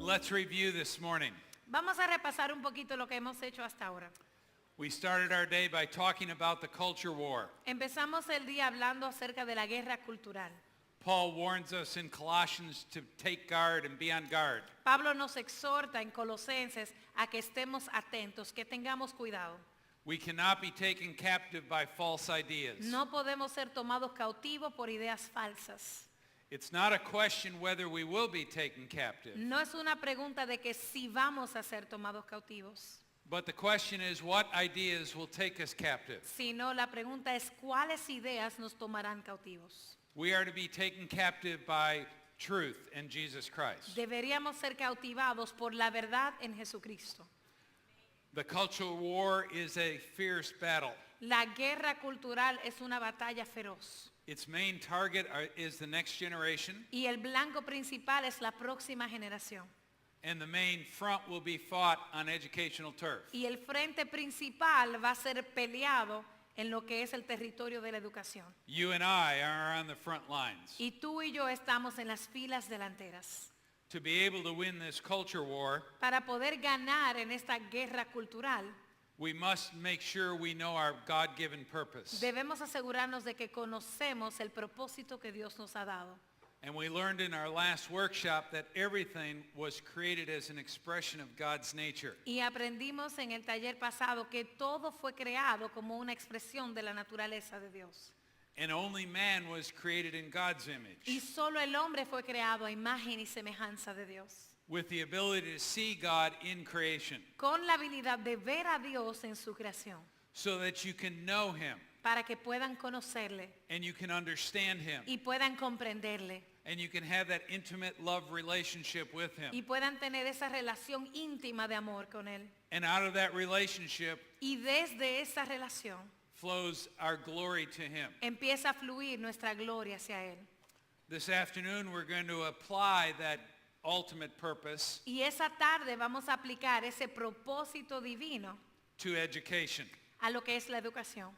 Let's review this morning. Vamos a repasar un poquito lo que hemos hecho hasta ahora. We started our day by talking about the culture war. Empezamos el día hablando acerca de la guerra cultural. Paul warns us in Colossians to take guard and be on guard. Pablo nos exhorta en Colosenses a que estemos atentos, que tengamos cuidado. We cannot be taken captive by false ideas. No podemos ser tomados cautivos por ideas falsas. It's not a question whether we will be taken captive, No es una pregunta de que si vamos a ser tomados cautivos, but the question is what ideas will take us captive. sino la pregunta es cuáles ideas nos tomarán cautivos. We are to be taken captive by truth and Jesus Christ. Deberíamos ser cautivados por la verdad en Jesucristo. The cultural war is a fierce battle. La guerra cultural es una batalla feroz. Its main target is the next generation, Y el blanco principal es la próxima generación. and the main front will be fought on educational turf. Y el frente principal va a ser peleado en lo que es el territorio de la educación. You and I are on the front lines. Y tú y yo estamos en las filas delanteras. To be able to win this culture war, Para poder ganar en esta guerra cultural, we must make sure we know our God-given purpose. debemos asegurarnos de que conocemos el propósito que Dios nos ha dado. And we learned in our last workshop that everything was created as an expression of God's nature. Y aprendimos en el taller pasado que todo fue creado como una expresión de la naturaleza de Dios. And only man was created in God's Y image, solo el hombre fue creado a imagen y semejanza de Dios, with the ability to see God in creation, con la habilidad de ver a Dios en su creación, so that you can know Him, para que puedan conocerle and you can understand Him, y puedan comprenderle and you can have that intimate love relationship with Him. y puedan tener esa relación íntima de amor con Él. And out of that relationship Y desde esa relación flows our glory to Him. empieza a fluir nuestra gloria hacia Él. This afternoon we're going to apply that ultimate purpose Y esa tarde vamos a aplicar ese propósito divino to education. a lo que es la educación.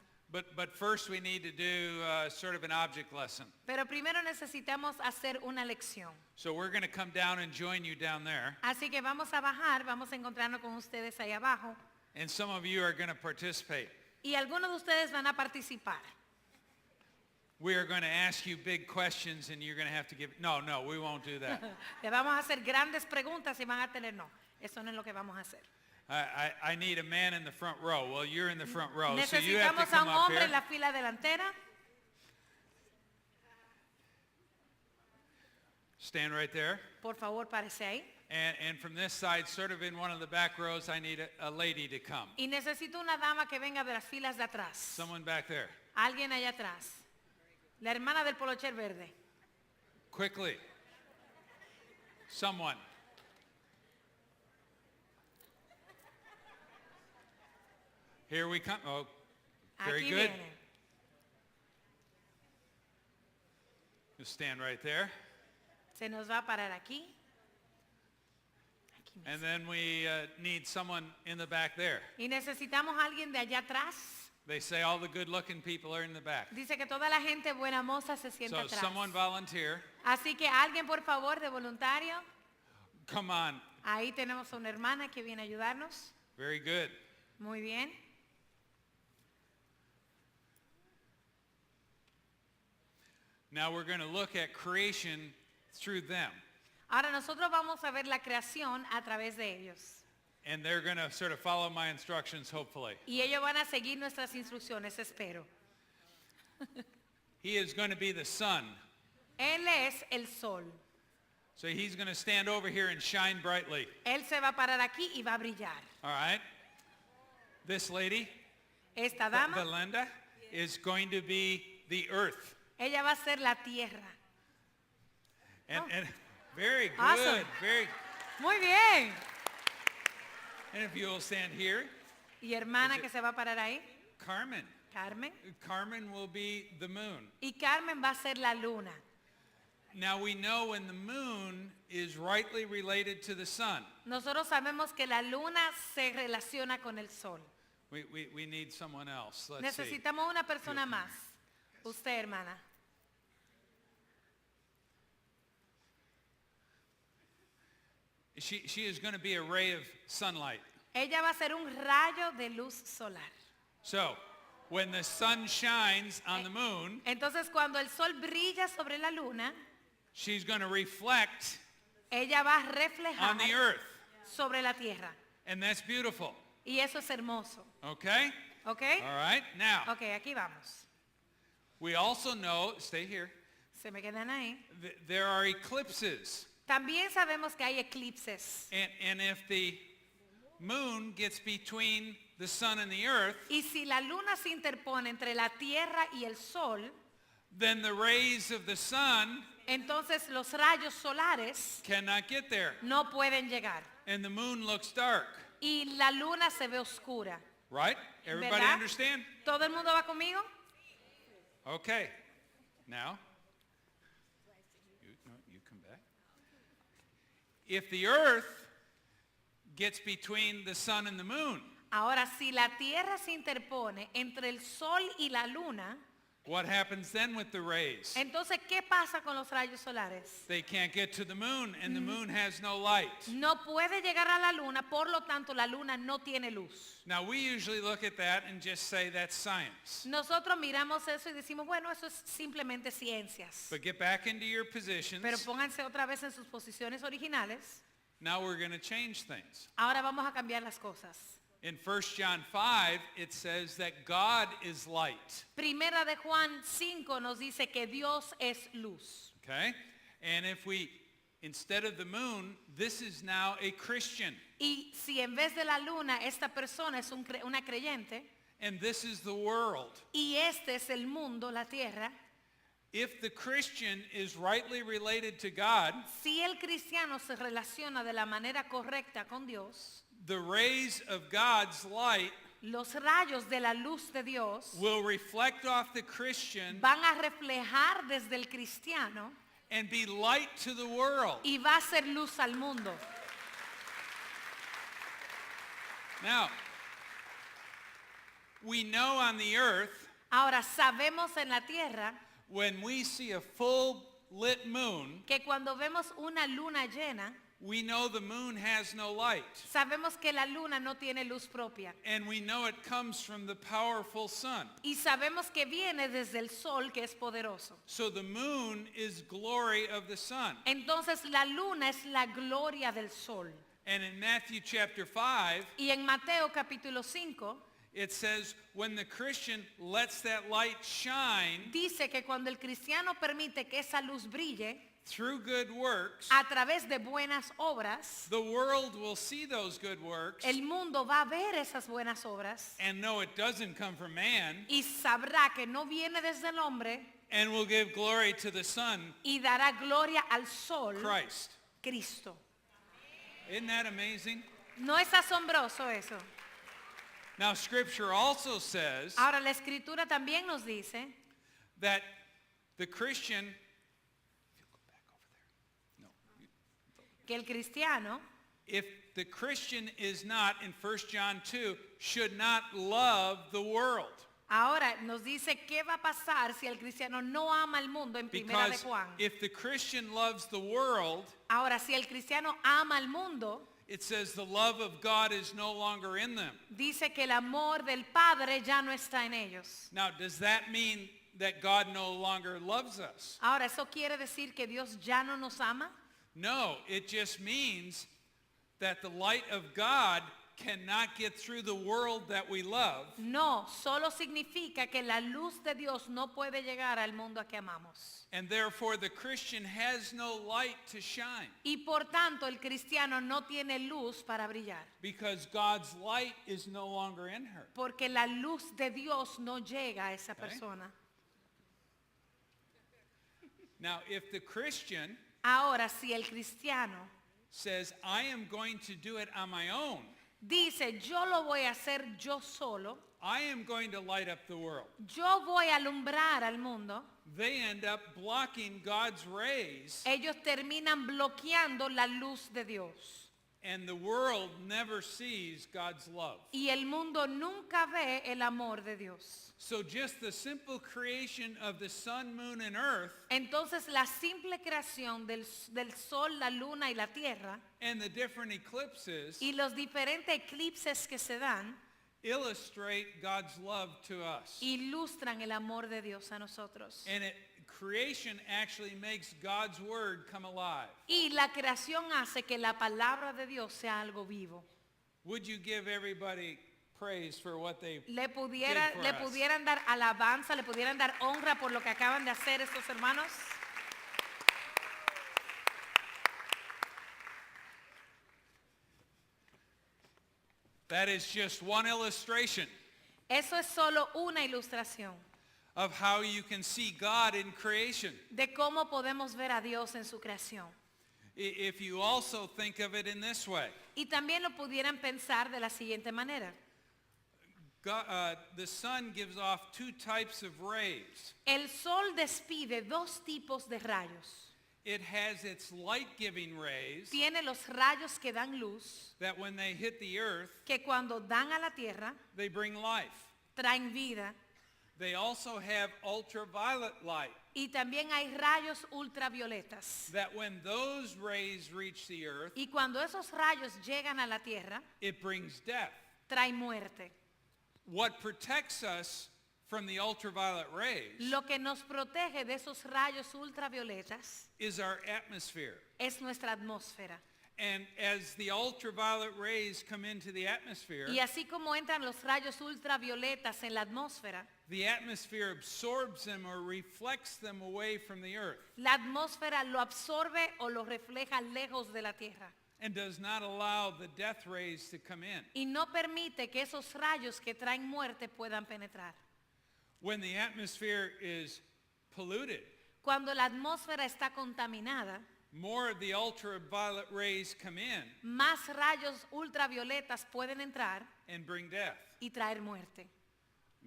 But first we need to do sort of an object lesson. Pero primero necesitamos hacer una lección. So we're going to come down and join you down there. Así que vamos a bajar, vamos a encontrarnos con ustedes ahí abajo. And some of you are going to participate. Y algunos de ustedes van a participar. We are going to ask you big questions and you're going to have to give... No, we won't do that. Le vamos a hacer grandes preguntas y van a tener no. Eso no es lo que vamos a hacer. I need a man in the front row. Well, you're in the front row, so you have to Necesitamos a come un up hombre here. en la fila delantera. Stand right there. Por favor, párese ahí. And from this side, sort of in one of the back rows, I need a lady to come. Y necesito una dama que venga de las filas de atrás. Someone back there. Alguien allá atrás. La hermana del polocher verde. Quickly. Someone. Here we come. Oh, very Aquí good. viene. Just stand right there. Se nos va a parar aquí. Aquí And mismo. then we need someone in the back there. Y necesitamos a alguien de allá atrás. They say all the good-looking people are in the back. Dice que toda la gente buena moza se sienta So atrás. someone volunteer. Así que alguien, por favor, de voluntario. Come on. Ahí tenemos a una hermana que viene a ayudarnos. Very good. Muy bien. Now we're going to look at creation through them. Ahora nosotros vamos a ver la creación a través de ellos. And they're going to sort of follow my instructions, hopefully. Y ellos van a seguir nuestras instrucciones, espero. He is going to be the sun. Él es el sol. So he's going to stand over here and shine brightly. Él se va a parar aquí y va a brillar. All right? This lady, Esta dama, Belinda, is going to be the earth. ella va a ser la tierra. And very good. Awesome. Very. Muy bien. And if you'll stand here, Y hermana Is it- que se va a parar ahí, Carmen. Carmen. Carmen will be the moon. Y Carmen va a ser la luna. Now we know when the moon is rightly related to the sun. Nosotros sabemos que la luna se relaciona con el sol. We need someone else. Let's see. Necesitamos una persona más. Usted, hermana. she is going to be a ray of sunlight. Ella va a ser un rayo de luz solar. So, when the sun shines on the moon, Entonces cuando el sol brilla sobre la luna, she's going to reflect ella va a on reflejar the earth. sobre la tierra. And that's beautiful. Y eso es hermoso. Okay? ¿Ok? All right. Now, Ok, aquí vamos. we also know, stay here, Se me quedan ahí. there are eclipses. También sabemos que hay eclipses. And if the moon gets between the sun and the earth, Y si la luna se interpone entre la tierra y el sol, then the rays of the sun entonces los rayos solares cannot get there. no pueden llegar. And the moon looks dark. Y la luna se ve oscura. Right? Everybody ¿Verdad? understand? ¿Todo el mundo va conmigo? Okay. Now, you come back. If the earth gets between the sun and the moon, Ahora, si la tierra se interpone entre el sol y la luna, what happens then with the rays? entonces, ¿qué pasa con los rayos solares? They can't get to the moon, and the moon has no light. No puede llegar a la luna, por lo tanto, la luna no tiene luz. Now, we usually look at that and just say that's science. Nosotros miramos eso y decimos, bueno, eso es simplemente ciencias. But get back into your positions. Pero pónganse otra vez en sus posiciones originales. Now we're going to change things. Ahora vamos a cambiar las cosas. In 1 John 5, it says that God is light. Primera de Juan 5 nos dice que Dios es luz. Okay? And if we, instead of the moon, this is now a Christian. Y si en vez de la luna esta persona es una creyente And this is the world. y este es el mundo, la tierra, If the Christian is rightly related to God, si el cristiano se relaciona de la manera correcta con Dios, the rays of God's light los rayos de la luz de Dios will reflect off the Christian van a reflejar desde el cristiano and be light to the world. y va a ser luz al mundo. Now, we know on the earth, Ahora sabemos en la tierra when we see a full lit moon, que cuando vemos una luna llena, we know the moon has no light. sabemos que la luna no tiene luz propia. And we know it comes from the powerful sun. Y sabemos que viene desde el sol que es poderoso. So the moon is glory of the sun. Entonces la luna es la gloria del sol. And in Matthew chapter 5, Y en Mateo capítulo 5 it says, when the Christian lets that light shine dice que cuando el cristiano permite que esa luz brille through good works, a través de buenas obras, the world will see those good works el mundo va a ver esas buenas obras and know it doesn't come from man, y sabrá que no viene desde el hombre and will give glory to the Son, y dará gloria al sol, Christ. Cristo. Isn't that amazing? ¿No es asombroso eso? Now, Scripture also says Ahora la escritura también nos dice that the Christian, no, que el cristiano, if the Christian is not, in 1 John 2, should not love the world. ahora nos dice qué va a pasar si el cristiano no ama al mundo en Primera de Because Juan. if the Christian loves the world, Ahora, si el cristiano ama al mundo, it says the love of God is no longer in them. dice que el amor del Padre ya no está en ellos. Now, does that mean that God no longer loves us? Ahora, ¿eso quiere decir que Dios ya no nos ama? No, it just means that the light of God cannot get through the world that we love, No, solo significa que la luz de Dios no puede llegar al mundo a que amamos. and therefore the Christian has no light to shine Y por tanto, el cristiano no tiene luz para brillar. because God's light is no longer in her. Porque la luz de Dios no llega a esa Okay. persona. Now, if the Christian Ahora, si el cristiano says, I am going to do it on my own, dice, yo lo voy a hacer yo solo, I am going to light up the world, yo voy a alumbrar al mundo, they end up blocking God's rays ellos terminan bloqueando la luz de Dios. And the world never sees God's love. Y el mundo nunca ve el amor de Dios. So just the simple creation of the sun, moon, and earth, Entonces la simple creación del sol, la luna y la tierra and the different eclipses y los diferentes eclipses que se dan illustrate God's love to us. ilustran el amor de Dios a nosotros. And creation actually makes God's word come alive. Y la creación hace que la palabra de Dios sea algo vivo. Would you give everybody praise for what they Le did for us? pudieran dar alabanza, le pudieran dar honra por lo que acaban de hacer estos hermanos. That is just one illustration Eso es solo una ilustración of how you can see God in creation. de cómo podemos ver a Dios en su creación. If you also think of it in this way, Y también lo pudieran pensar de la siguiente manera. the sun gives off two types of rays. El sol despide dos tipos de rayos. It has its light-giving rays Tiene los rayos que dan luz, that when they hit the earth, que cuando dan a la tierra they bring life. traen vida. They also have ultraviolet light Y también hay rayos ultravioletas. that when those rays reach the earth, Y cuando esos rayos llegan a la tierra, it brings death. traen muerte. What protects us from the ultraviolet rays Lo que nos protege de esos rayos ultravioletas is our atmosphere. es nuestra atmósfera. And as the ultraviolet rays come into the atmosphere, Y así como entran los rayos ultravioletas en la atmósfera, the atmosphere absorbs them or reflects them away from the earth la atmósfera lo absorbe o lo refleja lejos de la tierra. and does not allow the death rays to come in. Y no permite que esos rayos que traen muerte puedan penetrar. When the atmosphere is polluted, Cuando la atmósfera está contaminada, more of the ultraviolet rays come in más rayos ultravioletas pueden entrar and bring death. y traer muerte.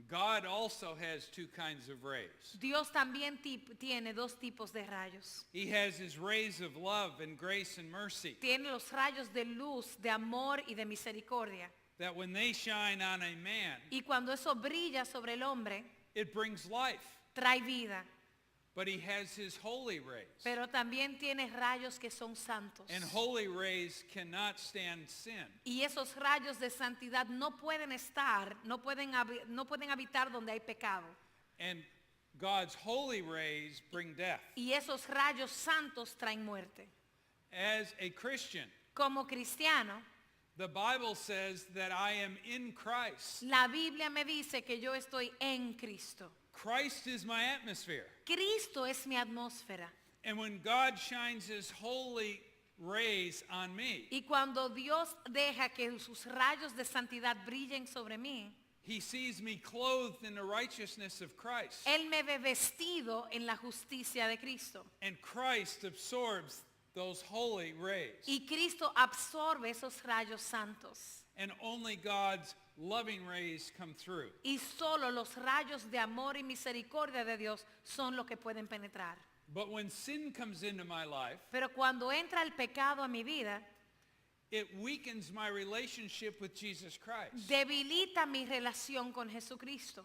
God also has two kinds of rays. Dios también tiene dos tipos de rayos. He has his rays of love and grace and mercy Tiene los rayos de luz, de amor y de misericordia. that when they shine on a man, Y cuando eso brilla sobre el hombre, it brings life. trae vida. But he has his holy rays. Pero también tiene rayos que son santos. And holy rays cannot stand sin. Y esos rayos de santidad no pueden estar, no pueden habitar donde hay pecado. And God's holy rays bring death. Y esos rayos santos traen muerte. As a Christian, Como cristiano, the Bible says that I am in Christ. la Biblia me dice que yo estoy en Cristo. Christ is my atmosphere. Cristo es mi atmósfera. And when God shines his holy rays on me, Y cuando Dios deja que sus rayos de santidad brillen sobre mí, he sees me clothed in the righteousness of Christ. Él me ve vestido en la justicia de Cristo. And Christ absorbs those holy rays. Y Cristo absorbe esos rayos santos. And only God's loving rays come through. Y solo los rayos de amor y misericordia de Dios son los que pueden penetrar. But when sin comes into my life, Pero cuando entra el pecado a mi vida, it weakens my relationship with Jesus Christ. debilita mi relación con Jesucristo.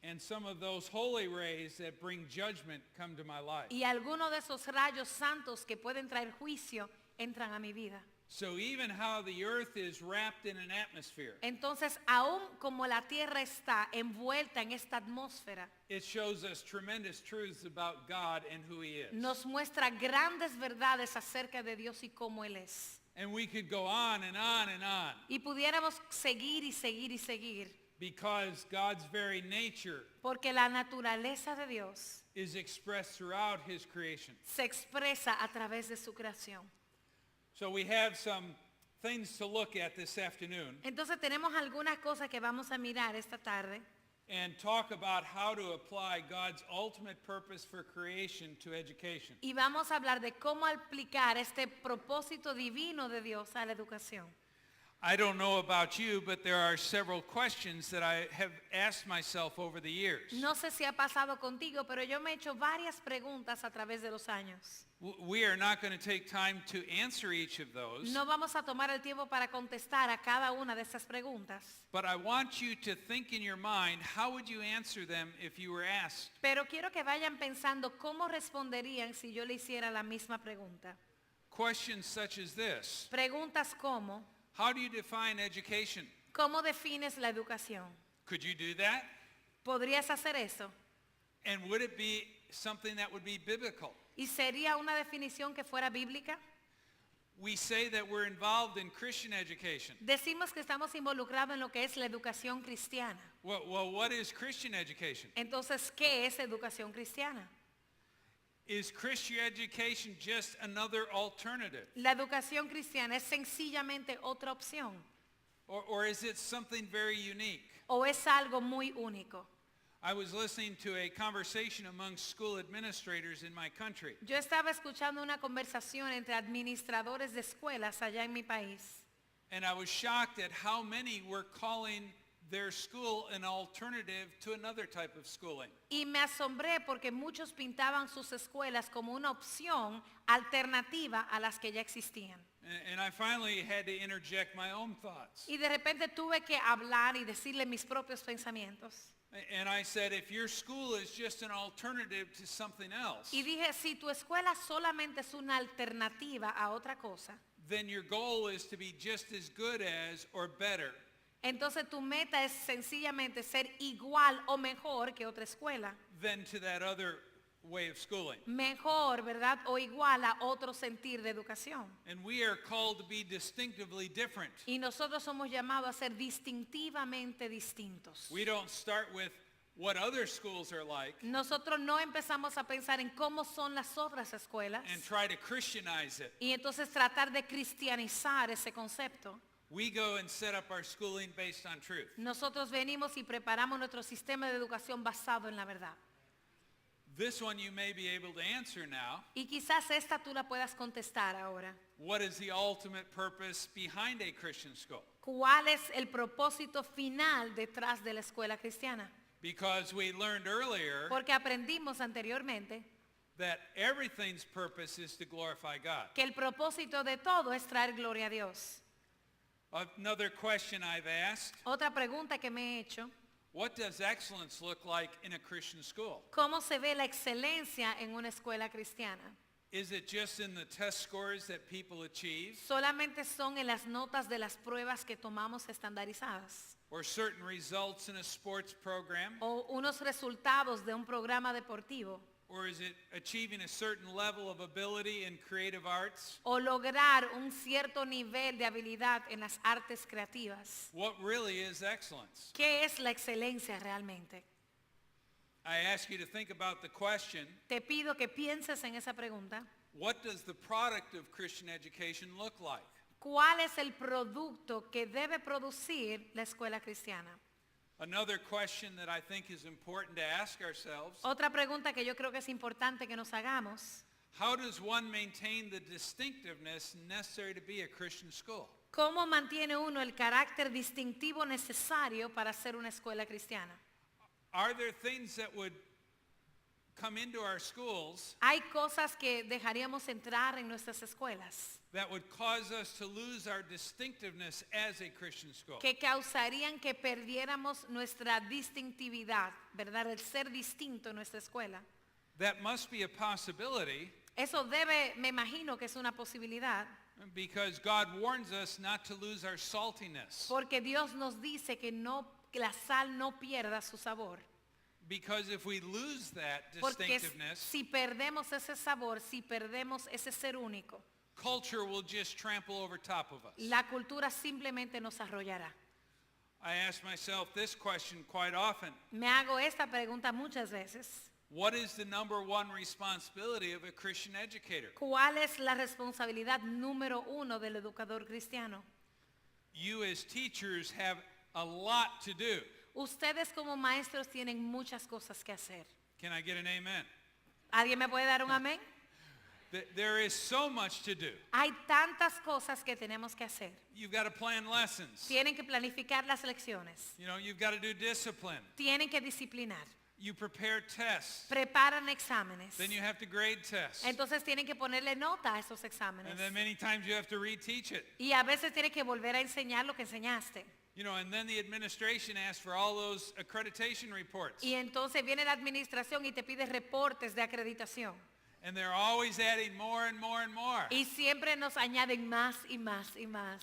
And some of those holy rays that bring judgment come to my life. Y algunos de esos rayos santos que pueden traer juicio entran a mi vida. So even how the earth is wrapped in an atmosphere, Entonces, aún como la tierra está envuelta en esta atmósfera, it shows us tremendous truths about God and who he is. nos muestra grandes verdades acerca de Dios y cómo Él es. And we could go on and on and on Y pudiéramos seguir y seguir y seguir, because God's very nature porque la naturaleza de Dios is expressed throughout his creation. se expresa a través de su creación. So we have some things to look at this afternoon Entonces tenemos algunas cosas que vamos a mirar esta tarde and talk about how to apply God's ultimate purpose for creation to education. y vamos a hablar de cómo aplicar este propósito divino de Dios a la educación. I don't know about you, but there are several questions that I have asked myself over the years. No sé si ha pasado contigo, pero yo me he hecho varias preguntas a través de los años. We are not going to take time to answer each of those, No vamos a tomar el tiempo para contestar a cada una de estas preguntas. but I want you to think in your mind, how would you answer them if you were asked? Pero quiero que vayan pensando cómo responderían si yo le hiciera la misma pregunta. Questions such as this. Preguntas como, How do you define education? ¿cómo defines la educación? Could you do that? ¿Podrías hacer eso? And would it be something that would be biblical? ¿Y sería una definición que fuera bíblica? We say that we're involved in Christian education. Decimos que estamos involucrados en lo que es la educación cristiana. Well, what is Christian education? Entonces, ¿qué es educación cristiana? Is Christian education just another alternative? La educación cristiana es sencillamente otra opción Or is it something very unique? o es algo muy único. I was listening to a conversation among school administrators in my country. Yo estaba escuchando una conversación entre administradores de escuelas allá en mi país And I was shocked at how many were calling their school an alternative to another type of schooling. y me asombré porque muchos pintaban sus escuelas como una opción alternativa a las que ya existían. And I finally had to interject my own thoughts. Y de repente tuve que hablar y decirle mis propios pensamientos. And I said, if your school is just an alternative to something else, Y dije, si tu escuela solamente es una alternativa a otra cosa, then your goal is to be just as good as or better entonces tu meta es sencillamente ser igual o mejor que otra escuela. than to that other way of schooling. Mejor, ¿verdad? O igual a otro sentir de educación. And we are called to be distinctively different. Y nosotros somos llamados a ser distintivamente distintos. We don't start with what other schools are like Nosotros no empezamos a pensar en cómo son las otras escuelas and try to Christianize it. y entonces tratar de cristianizar ese concepto. We go and set up our schooling based on truth. Nosotros venimos y preparamos nuestro sistema de educación basado en la verdad. This one you may be able to answer now. Y quizás esta tú la puedas contestar ahora. What is the ultimate purpose behind a Christian school? ¿Cuál es el propósito final detrás de la escuela cristiana? Because we learned earlier Porque aprendimos anteriormente that everything's purpose is to glorify God. que el propósito de todo es traer gloria a Dios. Another question I've asked, Otra pregunta que me he hecho, what does excellence look like in a Christian school? ¿cómo se ve la excelencia en una escuela cristiana? Is it just in the test scores that people achieve ¿Solamente son en las notas de las pruebas que tomamos estandarizadas? or certain results in a sports program? ¿O unos resultados de un programa deportivo? Or is it achieving a certain level of ability in creative arts? ¿O lograr un cierto nivel de habilidad en las artes creativas? What really is excellence? ¿Qué es la excelencia realmente? I ask you to think about the question, Te pido que pienses en esa pregunta. what does the product of Christian education look like? ¿Cuál es el producto que debe producir la escuela cristiana? Another question that I think is important to ask ourselves, Otra pregunta que yo creo que es importante que nos hagamos. how does one maintain the distinctiveness necessary to be a Christian school? ¿Cómo mantiene uno el carácter distintivo necesario para ser una escuela cristiana? Are there things that would come into our schools Hay cosas que dejaríamos entrar en nuestras escuelas that would cause us to lose our distinctiveness as a Christian school? que causarían que perdiéramos nuestra distintividad, ¿verdad? El ser distinto en nuestra escuela. That must be a possibility Eso debe, me imagino que es una posibilidad, because God warns us not to lose our saltiness. porque Dios nos dice que que la sal no pierda su sabor. Because if we lose that Porque distinctiveness, si perdemos ese sabor, si perdemos ese ser único, culture will just trample over top of us. la cultura simplemente nos arrollará. I ask myself this question quite often. Me hago esta pregunta muchas veces. What is the number one responsibility of a Christian educator? ¿Cuál es la responsabilidad número uno del educador cristiano? You as teachers have a lot to do. Ustedes como maestros tienen muchas cosas que hacer. Can I get an amen? ¿Alguien me puede dar un amén? There is so much to do. Hay tantas cosas que tenemos que hacer. You've got to plan lessons. Tienen que planificar las lecciones. You know, you've got to do discipline. Tienen que disciplinar. You prepare tests. Preparan exámenes. Then you have to grade tests. Entonces tienen que ponerle nota a esos exámenes. And then many times you have to reteach it. Y a veces tienes que volver a enseñar lo que enseñaste. You know, and then the administration asks for all those accreditation reports. Y entonces viene la administración y te pide reportes de acreditación. And they're always adding more and more and more. Y siempre nos añaden más y más y más.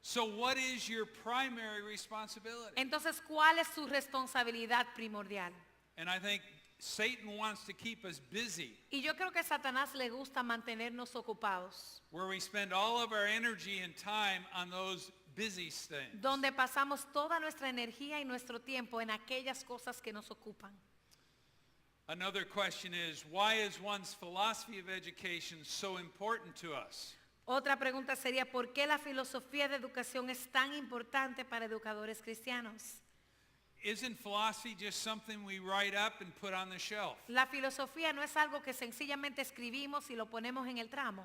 So what is your primary responsibility? Entonces, ¿cuál es su responsabilidad primordial? And I think Satan wants to keep us busy, Y yo creo que a Satanás le gusta mantenernos ocupados, where we spend all of our energy and time on those busy things. donde pasamos toda nuestra energía y nuestro tiempo en aquellas cosas que nos ocupan. Another question is, why is one's philosophy of education so important to us? Otra pregunta sería, ¿por qué la filosofía de educación es tan importante para educadores cristianos? Isn't philosophy just something we write up and put on the shelf? La filosofía no es algo que sencillamente escribimos y lo ponemos en el tramo.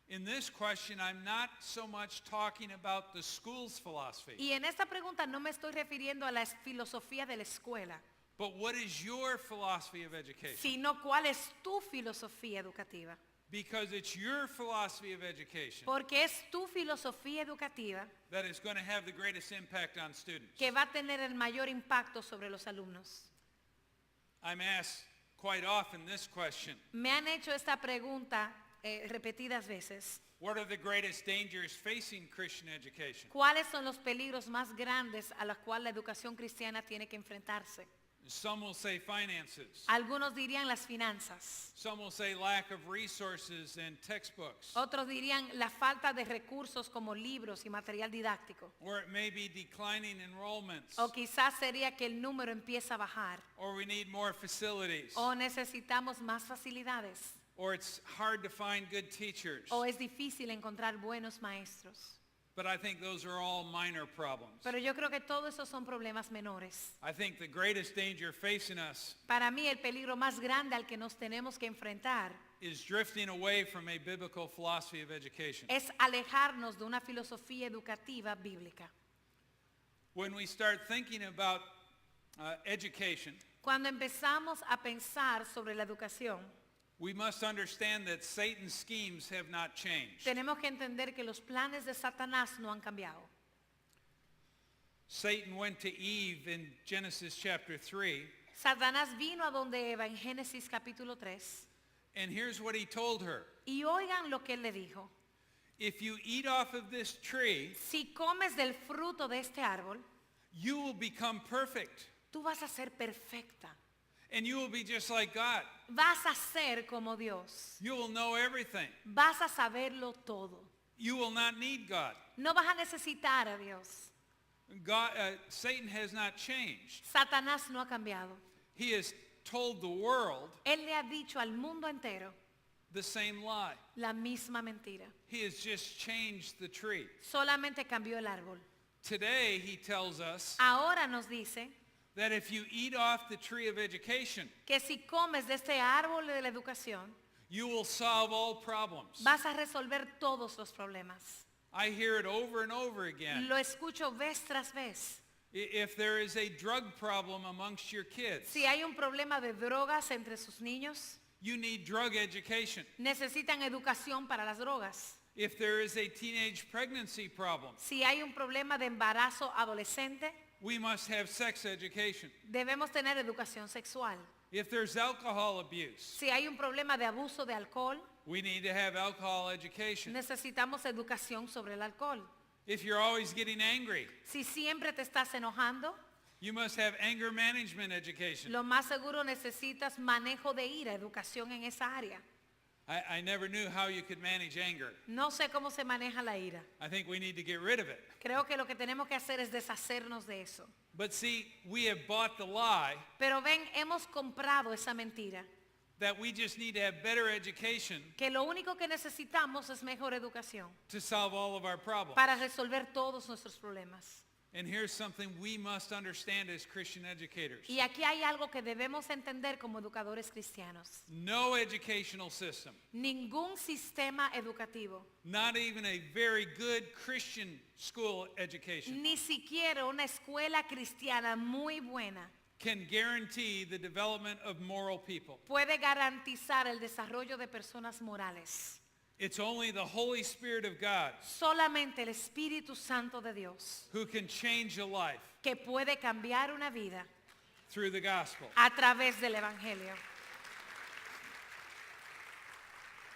In this question, I'm not so much talking about the school's philosophy, Y en esta pregunta no me estoy refiriendo a la filosofía de la escuela, but what is your philosophy of education? sino cuál es tu filosofía educativa. Because it's your philosophy of education Porque es tu filosofía educativa that is going to have the greatest impact on students. que va a tener el mayor impacto sobre los alumnos. I'm asked quite often this question: Me han hecho esta pregunta repetidas veces. what are the greatest dangers facing Christian education? ¿Cuáles son los peligros más grandes a los cuales la educación cristiana tiene que enfrentarse? Some will say finances. Algunos dirían las finanzas. Some will say lack of resources and textbooks. Otros dirían la falta de recursos como libros y material didáctico. Or it may be declining enrollments. O quizás sería que el número empieza a bajar. Or we need more facilities. O necesitamos más facilidades. Or it's hard to find good teachers. O es difícil encontrar buenos maestros. But I think those are all minor problems. Pero yo creo que todos esos son problemas menores. I think the greatest danger facing us Para mí el peligro más grande al que nos tenemos que enfrentar is drifting away from a biblical philosophy of education. es alejarnos de una filosofía educativa bíblica. When we start thinking about education, Cuando empezamos a pensar sobre la educación, we must understand that Satan's schemes have not changed. tenemos que entender que los planes de Satanás no han cambiado. Satan went to Eve in Genesis chapter 3, Satanás vino a donde Eva en Génesis capítulo 3 and here's what he told her. y oigan lo que él le dijo. If you eat off of this tree, Si comes del fruto de este árbol, you will become perfect, tú vas a ser perfecta. and you will be just like God. Vas a ser como Dios. You will know everything. Vas a saberlo todo. You will not need God. No vas a necesitar a Dios. Satan has not changed. Satanás no ha cambiado. He has told the world Él le ha dicho al mundo entero the same lie. la misma mentira. He has just changed the tree. Solamente cambió el árbol. Today he tells us Ahora nos dice that if you eat off the tree of education, que si comes de este árbol de la educación, you will solve all problems. vas a resolver todos los problemas. I hear it over and over again. Lo escucho vez tras vez. If there is a drug problem amongst your kids, Si hay un problema de drogas entre sus niños, you need drug education. necesitan educación para las drogas. If there is a teenage pregnancy problem, Si hay un problema de embarazo adolescente, we must have sex education. debemos tener educación sexual. If there's alcohol abuse, Si hay un problema de abuso de alcohol, we need to have alcohol education. necesitamos educación sobre el alcohol. If you're always getting angry, Si siempre te estás enojando, you must have anger management education. lo más seguro necesitas manejo de ira, educación en esa área. I never knew how you could manage anger. No sé cómo se maneja la ira. I think we need to get rid of it. Creo que lo que tenemos que hacer es deshacernos de eso. But see, we have bought the lie Pero ven, hemos comprado esa mentira, that we just need to have better education que lo único que necesitamos es mejor educación to solve all of our problems. para resolver todos nuestros problemas. And here's something we must understand as Christian educators. Y aquí hay algo que debemos entender como educadores cristianos. No educational system, Ningún sistema educativo, not even a very good Christian school education, ni siquiera una escuela cristiana muy buena, can guarantee the development of moral people. puede garantizar el desarrollo de personas morales. It's only the Holy Spirit of God Solamente el Espíritu Santo de Dios, who can change a life que puede cambiar una vida through the gospel. a través del Evangelio.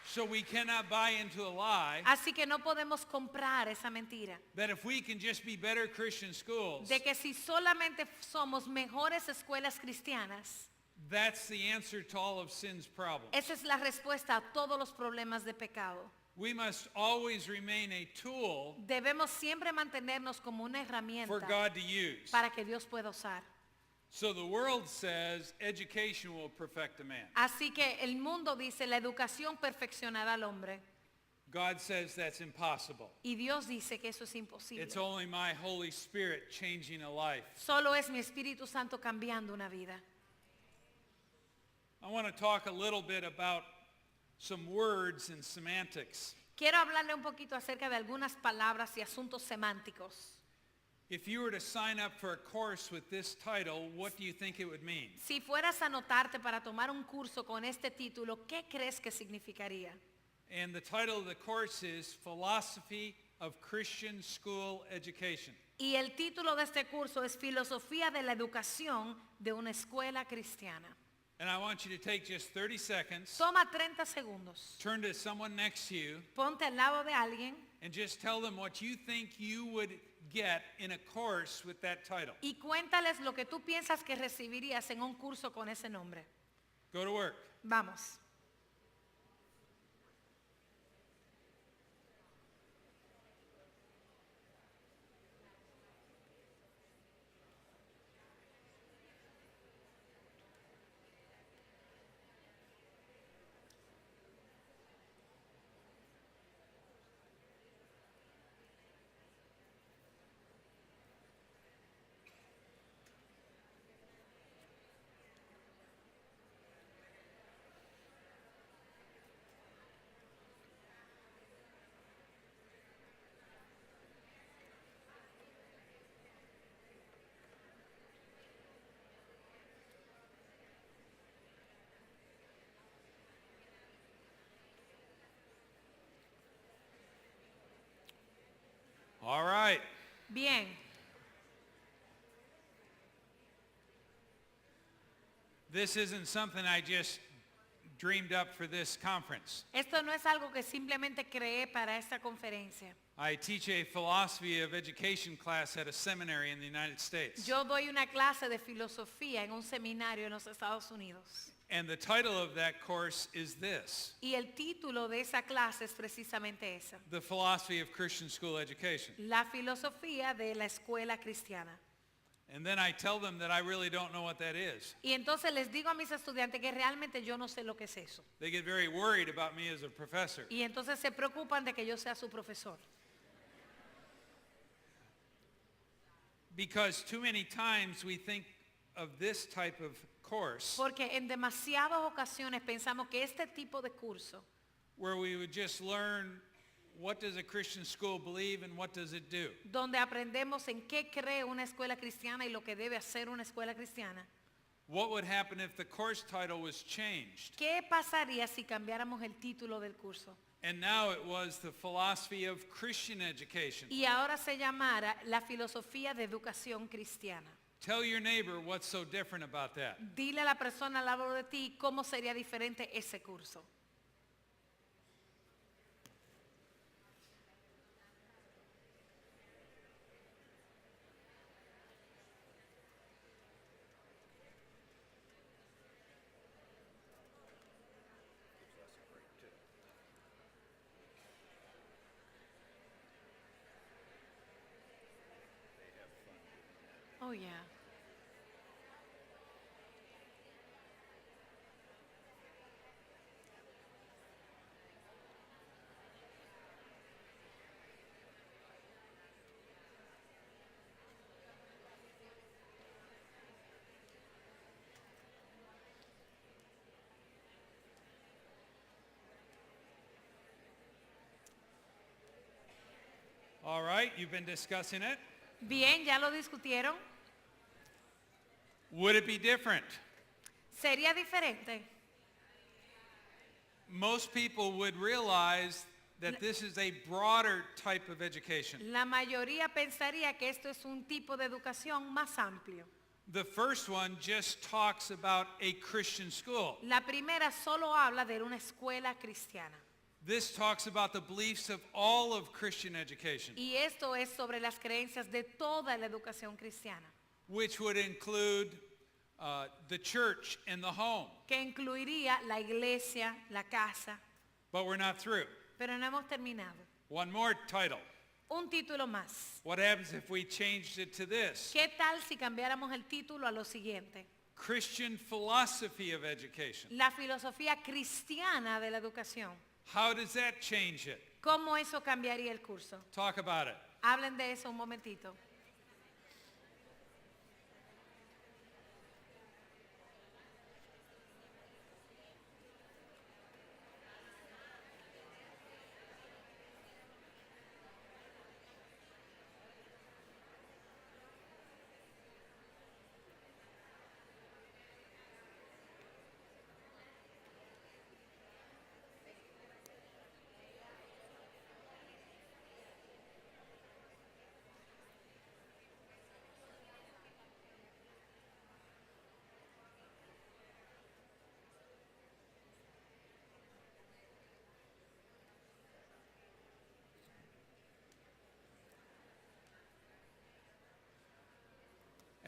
So we cannot buy into a lie Así que no podemos comprar esa mentira that if we can just be better Christian schools, de que si solamente somos mejores escuelas cristianas, that's the answer to all of sin's problems. esa es la respuesta a todos los problemas de pecado. We must always remain a tool Debemos siempre mantenernos como una for herramienta God to use. para que Dios pueda usar. So the world says education will perfect a man. Así que el mundo dice, la educación perfeccionará al hombre. God says that's impossible. Y Dios dice que eso es imposible. It's only my Holy Spirit changing a life. Solo es mi Espíritu Santo cambiando una vida. I want to talk a little bit about some words and semantics. Quiero hablarle un poquito acerca de algunas palabras y asuntos semánticos. If you were to sign up for a course with this title, what do you think it would mean? Si fueras a anotarte para tomar un curso con este título, ¿qué crees que significaría? And the title of the course is Philosophy of Christian School Education. Y el título de este curso es Filosofía de la Educación de una Escuela Cristiana. And I want you to take just 30 seconds, Toma 30 segundos, turn to someone next to you, ponte al lado de alguien and just tell them what you think you would get in a course with that title. y cuéntales lo que tú piensas que recibirías en un curso con ese nombre. Go to work. Vamos. All right. Bien. This isn't something I just dreamed up for this conference. Esto no es algo que simplemente creé para esta conferencia. I teach a philosophy of education class at a seminary in the United States. Yo doy una clase de filosofía en un seminario en los Estados Unidos. And the title of that course is this, Y el título de esa clase es precisamente esa. The Philosophy of Christian School Education. La filosofía de la escuela cristiana. And then I tell them that I really don't know what that is. Y entonces les digo a mis estudiantes que realmente yo no sé lo que es eso. They get very worried about me as a professor. Y entonces se preocupan de que yo sea su profesor. Because too many times we think of this type of course Porque en demasiadas ocasiones pensamos que este tipo de curso, where we would just learn what does a Christian school believe and what does it do. donde aprendemos en qué cree una escuela cristiana y lo que debe hacer una escuela cristiana, What would happen if the course title was changed? ¿qué pasaría si cambiáramos el título del curso? And now it was the philosophy of Christian education. Y ahora se llamara la filosofía de educación cristiana. Tell your neighbor what's so different about that. Dile a la persona al lado de ti cómo sería diferente ese curso. Oh, yeah. All right, you've been discussing it. Bien, ya lo discutieron. Would it be different? ¿Sería diferente? Most people would realize that this is a broader type of education. La mayoría pensaría que esto es un tipo de educación más amplio. The first one just talks about a Christian school. La primera solo habla de una escuela cristiana. This talks about the beliefs of all of Christian education, Y esto es sobre las creencias de toda la educación cristiana, which would include the church and the home. que incluiría la iglesia, la casa, But we're not through. pero no hemos terminado. One more title. Un título más. What happens if we changed it to this? ¿Qué tal si cambiáramos el título a lo siguiente? Christian philosophy of education. La filosofía cristiana de la educación. How does that change it? ¿Cómo eso cambiaría el curso? Talk about it. Hablen de eso un momentito.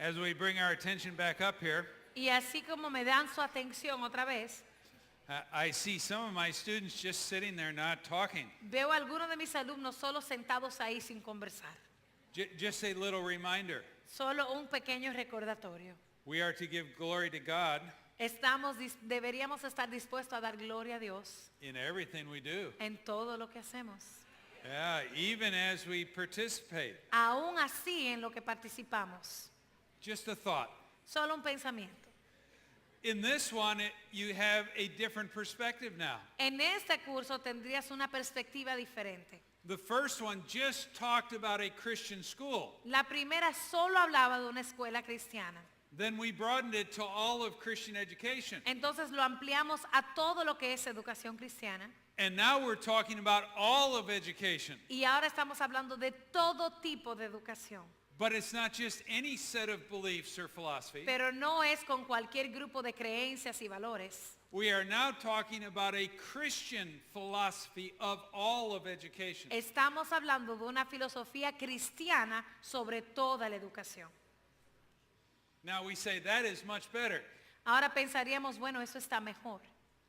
As we bring our attention back up here, Y así como me dan su atención otra vez, I see some of my students just sitting there not talking. veo a algunos de mis alumnos solo sentados ahí sin conversar. Just a little reminder. Solo un pequeño recordatorio. We are to give glory to God Deberíamos estar dispuestos a dar gloria a Dios in everything we do. en todo lo que hacemos. Yeah, even as we participate. Aún así en lo que participamos. Just a thought. Solo un pensamiento. In this one, you have a different perspective now. En este curso tendrías una perspectiva diferente. The first one just talked about a Christian school. La primera solo hablaba de una escuela cristiana. Then we broadened it to all of Christian education. Entonces lo ampliamos a todo lo que es educación cristiana. And now we're talking about all of education. Y ahora estamos hablando de todo tipo de educación. But it's not just any set of beliefs or philosophy. Pero no es con cualquier grupo de creencias y valores. We are now talking about a Christian philosophy of all of education. Estamos hablando de una filosofía cristiana sobre toda la educación. Now we say that is much better, Ahora pensaríamos, bueno, eso está mejor,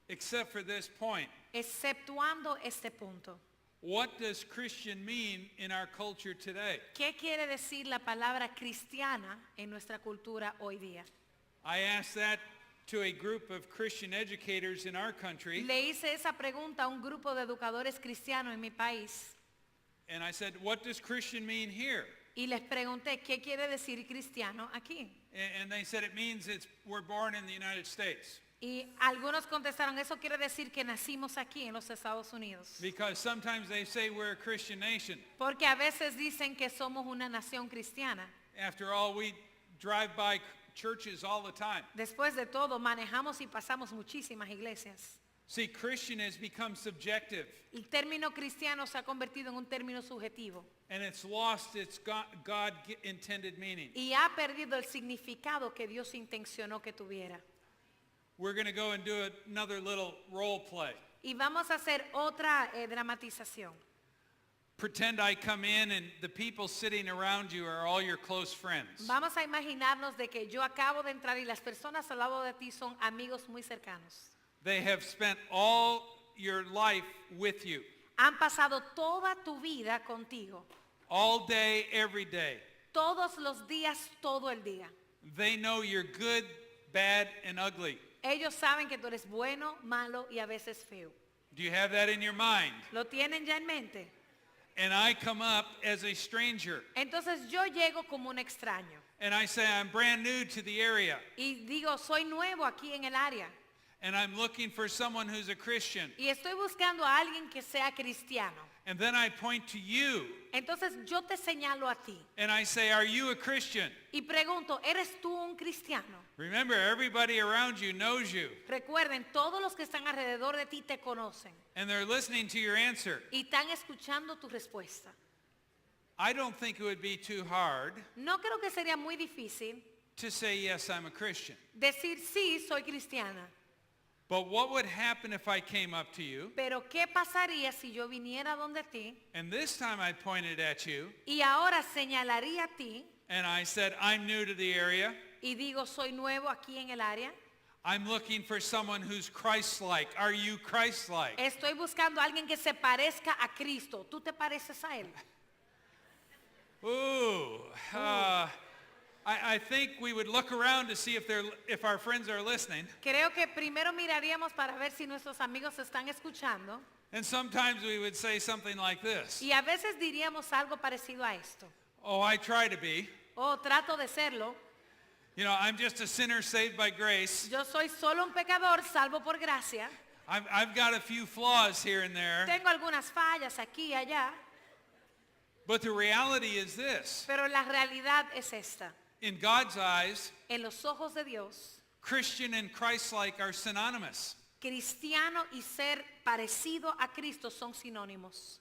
except for this point. exceptuando este punto. What does Christian mean in our culture today? ¿Qué quiere decir la palabra cristiana en nuestra cultura hoy día? I asked that to a group of Christian educators in our country, Le hice esa pregunta a un grupo de educadores cristianos en mi país and I said, what does Christian mean here? y les pregunté, ¿qué quiere decir cristiano aquí? And they said it means we're born in the United States. Y algunos contestaron, eso quiere decir que nacimos aquí en los Estados Unidos. Because sometimes they say we're a Christian nation. Porque a veces dicen que somos una nación cristiana. After all, we drive by churches all the time. Después de todo, manejamos y pasamos muchísimas iglesias. See, Christian has become subjective, El término cristiano se ha convertido en un término subjetivo and it's lost its God-intended meaning. y ha perdido el significado que Dios intencionó que tuviera. We're going to go and do another little role play. Y vamos a hacer otra dramatización. Pretend I come in and the people sitting around you are all your close friends. Vamos a imaginarnos de que yo acabo de entrar y las personas al lado de ti son amigos muy cercanos. They have spent all your life with you, Han pasado toda tu vida contigo. all day, every day. Todos los días, todo el día. They know you're good, bad, and ugly. Ellos saben que tú eres bueno, malo y a veces feo. Do you have that in your mind? ¿Lo tienen ya en mente? And I come up as a stranger, Entonces yo llego como un extraño and I say I'm brand new to the area, y digo, soy nuevo aquí en el área and I'm looking for someone who's a Christian. y estoy buscando a alguien que sea cristiano. And then I point to you Entonces yo te señalo a ti and I say, are you a Christian? y pregunto, ¿eres tú un cristiano? Remember, everybody around you knows you Recuerden, todos los que están alrededor de ti te conocen and they're listening to your answer. y están escuchando tu respuesta. I don't think it would be too hard No creo que sería muy difícil to say, yes, I'm a Christian. decir sí, soy cristiana. But what would happen if I came up to you Pero ¿qué pasaría si yo viniera donde ti and this time I pointed at you y ahora señalaría a ti and I said, I'm new to the area. y digo, soy nuevo aquí en el área? I'm looking for someone who's Christ-like. Are you Christ-like? Estoy buscando a alguien que se parezca a Cristo. ¿Tú te pareces a Él? Ooh. I think we would look around to see if our friends are listening. Creo que primero miraríamos para ver si nuestros amigos están escuchando And sometimes we would say something like this. y a veces diríamos algo parecido a esto. Oh, I try to be. Oh, trato de serlo. You know, I'm just a sinner saved by grace. Yo soy solo un pecador salvo por gracia. I've got a few flaws here and there. Tengo algunas fallas aquí y allá, But the reality is this. pero la realidad es esta. In God's eyes, En los ojos de Dios, Christian and Christ-like are synonymous. cristiano y ser parecido a Cristo son sinónimos.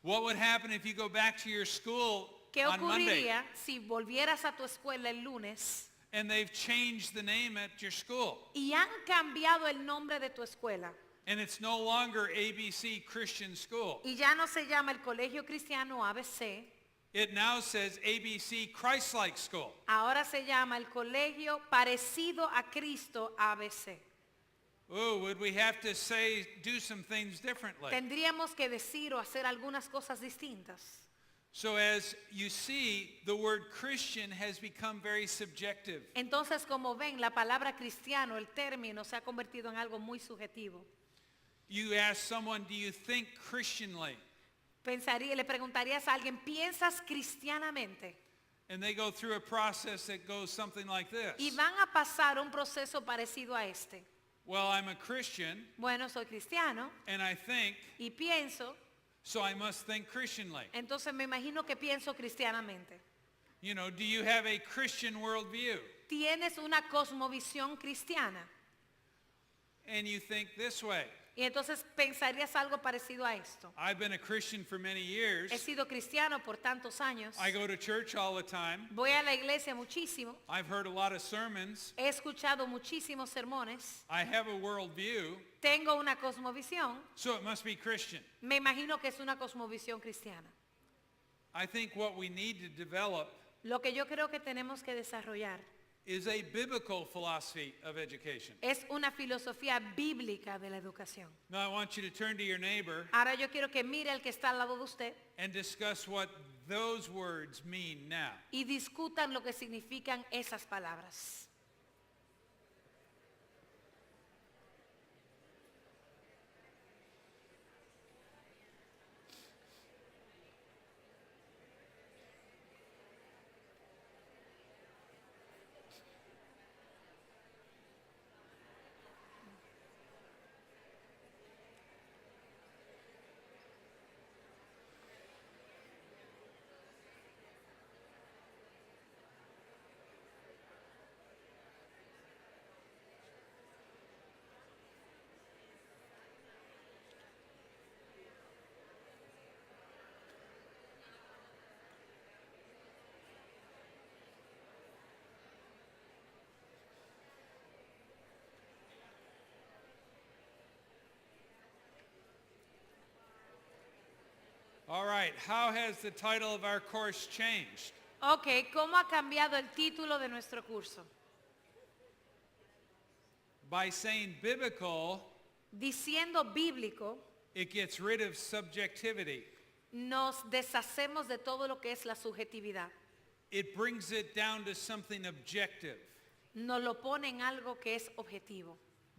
What would happen if you go back to your school ¿Qué on Monday ocurriría si volvieras a tu escuela el lunes and they've changed the name at your school? y han cambiado el nombre de tu escuela And it's no longer ABC Christian School. y ya no se llama el Colegio Cristiano ABC, It now says ABC Christ-like School. ahora se llama el Colegio Parecido a Cristo ABC? Ooh, would we have to do some things differently? Tendríamos que decir o hacer algunas cosas distintas. So as you see, the word Christian has become very subjective. Entonces, como ven, la palabra cristiano, el término, se ha convertido en algo muy subjetivo. You ask someone, do you think Christianly? Le preguntarías a alguien, ¿piensas cristianamente? And they go through a process that goes something like Y this. van a pasar un proceso parecido a este. Well, I'm a Christian, Bueno, soy cristiano and I think, y pienso, so I must think Christianly. entonces me imagino que pienso cristianamente. You know, do you have a Christian worldview? ¿Tienes una cosmovisión cristiana? And you think this way. Y entonces pensarías algo parecido a esto. I've been a Christian for many years. He sido cristiano por tantos años. I go to church all the time. Voy a la iglesia muchísimo. I've heard a lot of sermons. He escuchado muchísimos sermones. I have a worldview, Tengo una cosmovisión. so it must be Christian. Me imagino que es una cosmovisión cristiana. I think what we need to develop Lo que yo creo que tenemos que desarrollar is a biblical philosophy of education. es una filosofía bíblica de la educación. Now I want you to turn to your neighbor Ahora yo quiero que mire al que está al lado de usted and discuss what those words mean now. y discutan lo que significan esas palabras. All right, how has the title of our course changed? Ok, ¿cómo ha cambiado el título de nuestro curso? By saying biblical, Diciendo bíblico, it gets rid of subjectivity. nos deshacemos de todo lo que es la subjetividad. It brings it down to something objective, Nos lo pone en algo que es objetivo.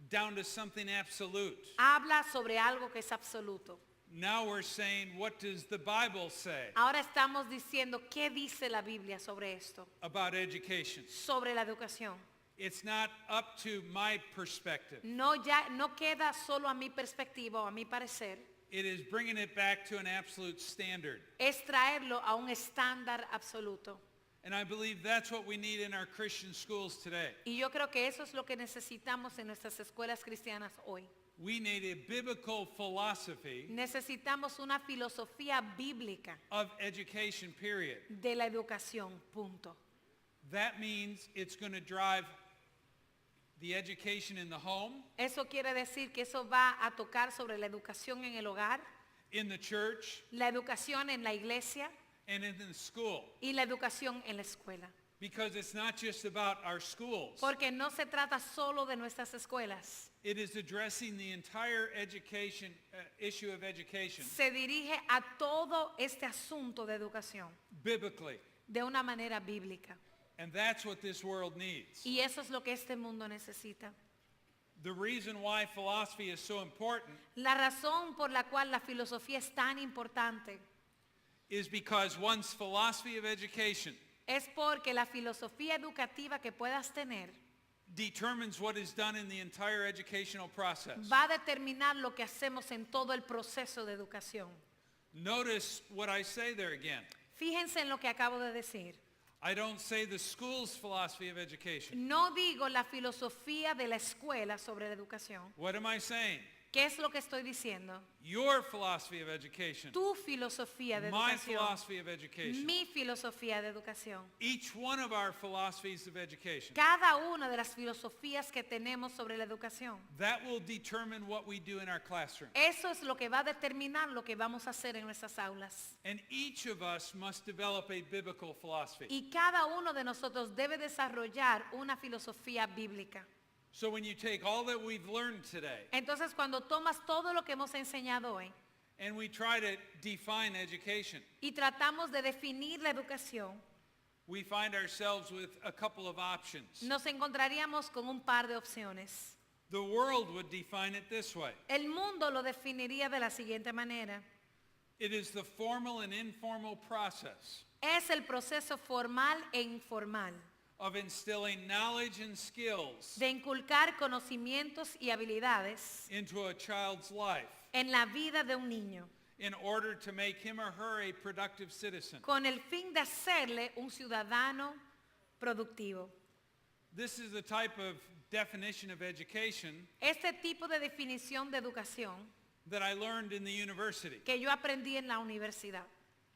down to something absolute. Habla sobre algo que es absoluto. Now we're saying, what does the Bible say Ahora estamos diciendo qué dice la Biblia sobre esto, about education? sobre la educación. It's not up to my perspective. No queda solo a mi perspectiva o a mi parecer. It is bringing it back to an absolute standard. Es traerlo a un estándar absoluto. And I believe that's what we need in our Christian schools today. Y yo creo que eso es lo que necesitamos en nuestras escuelas cristianas hoy. We need a biblical philosophy Necesitamos una filosofía bíblica of education, period. de la educación, punto. That means it's going to drive the education in the home, Eso quiere decir que eso va a tocar sobre la educación en el hogar, in the church, la educación en la iglesia and in the school. y la educación en la escuela. Because it's not just about our schools. Porque no se trata solo de nuestras escuelas. It is addressing the entire education, issue of education, Se dirige a todo este asunto de educación biblically. de una manera bíblica. And that's what this world needs. Y eso es lo que este mundo necesita. The reason why philosophy is so important La razón por la cual la filosofía es tan importante is because one's philosophy of education es porque la filosofía educativa que puedas tener determines what is done in the entire educational process. va a determinar lo que hacemos en todo el proceso de educación. Notice what I say there again. Fíjense en lo que acabo de decir. I don't say the school's philosophy of education. No digo la filosofía de la escuela sobre la educación. What am I saying? ¿Qué es lo que estoy diciendo? Your philosophy of education. Tu filosofía de My educación. philosophy of education. Mi filosofía de educación. Each one of our philosophies of education. Cada una de las filosofías que tenemos sobre la educación. That will determine what we do in our classroom. Eso es lo que va a determinar lo que vamos a hacer en nuestras aulas. And each of us must develop a biblical philosophy. Y cada uno de nosotros debe desarrollar una filosofía bíblica. So when you take all that we've learned today Entonces, cuando tomas todo lo que hemos enseñado hoy and we try to define education, y tratamos de definir la educación, we find ourselves with a couple of options. nos encontraríamos con un par de opciones. The world would define it this way. El mundo lo definiría de la siguiente manera. It is the formal and informal process Es el proceso formal e informal of instilling knowledge and skills de inculcar conocimientos y habilidades into a child's life en la vida de un niño, in order to make him or her a productive citizen. con el fin de hacerle un ciudadano productivo. This is the type of definition of education Este tipo de definición de educación that I learned in the university. que yo aprendí en la universidad,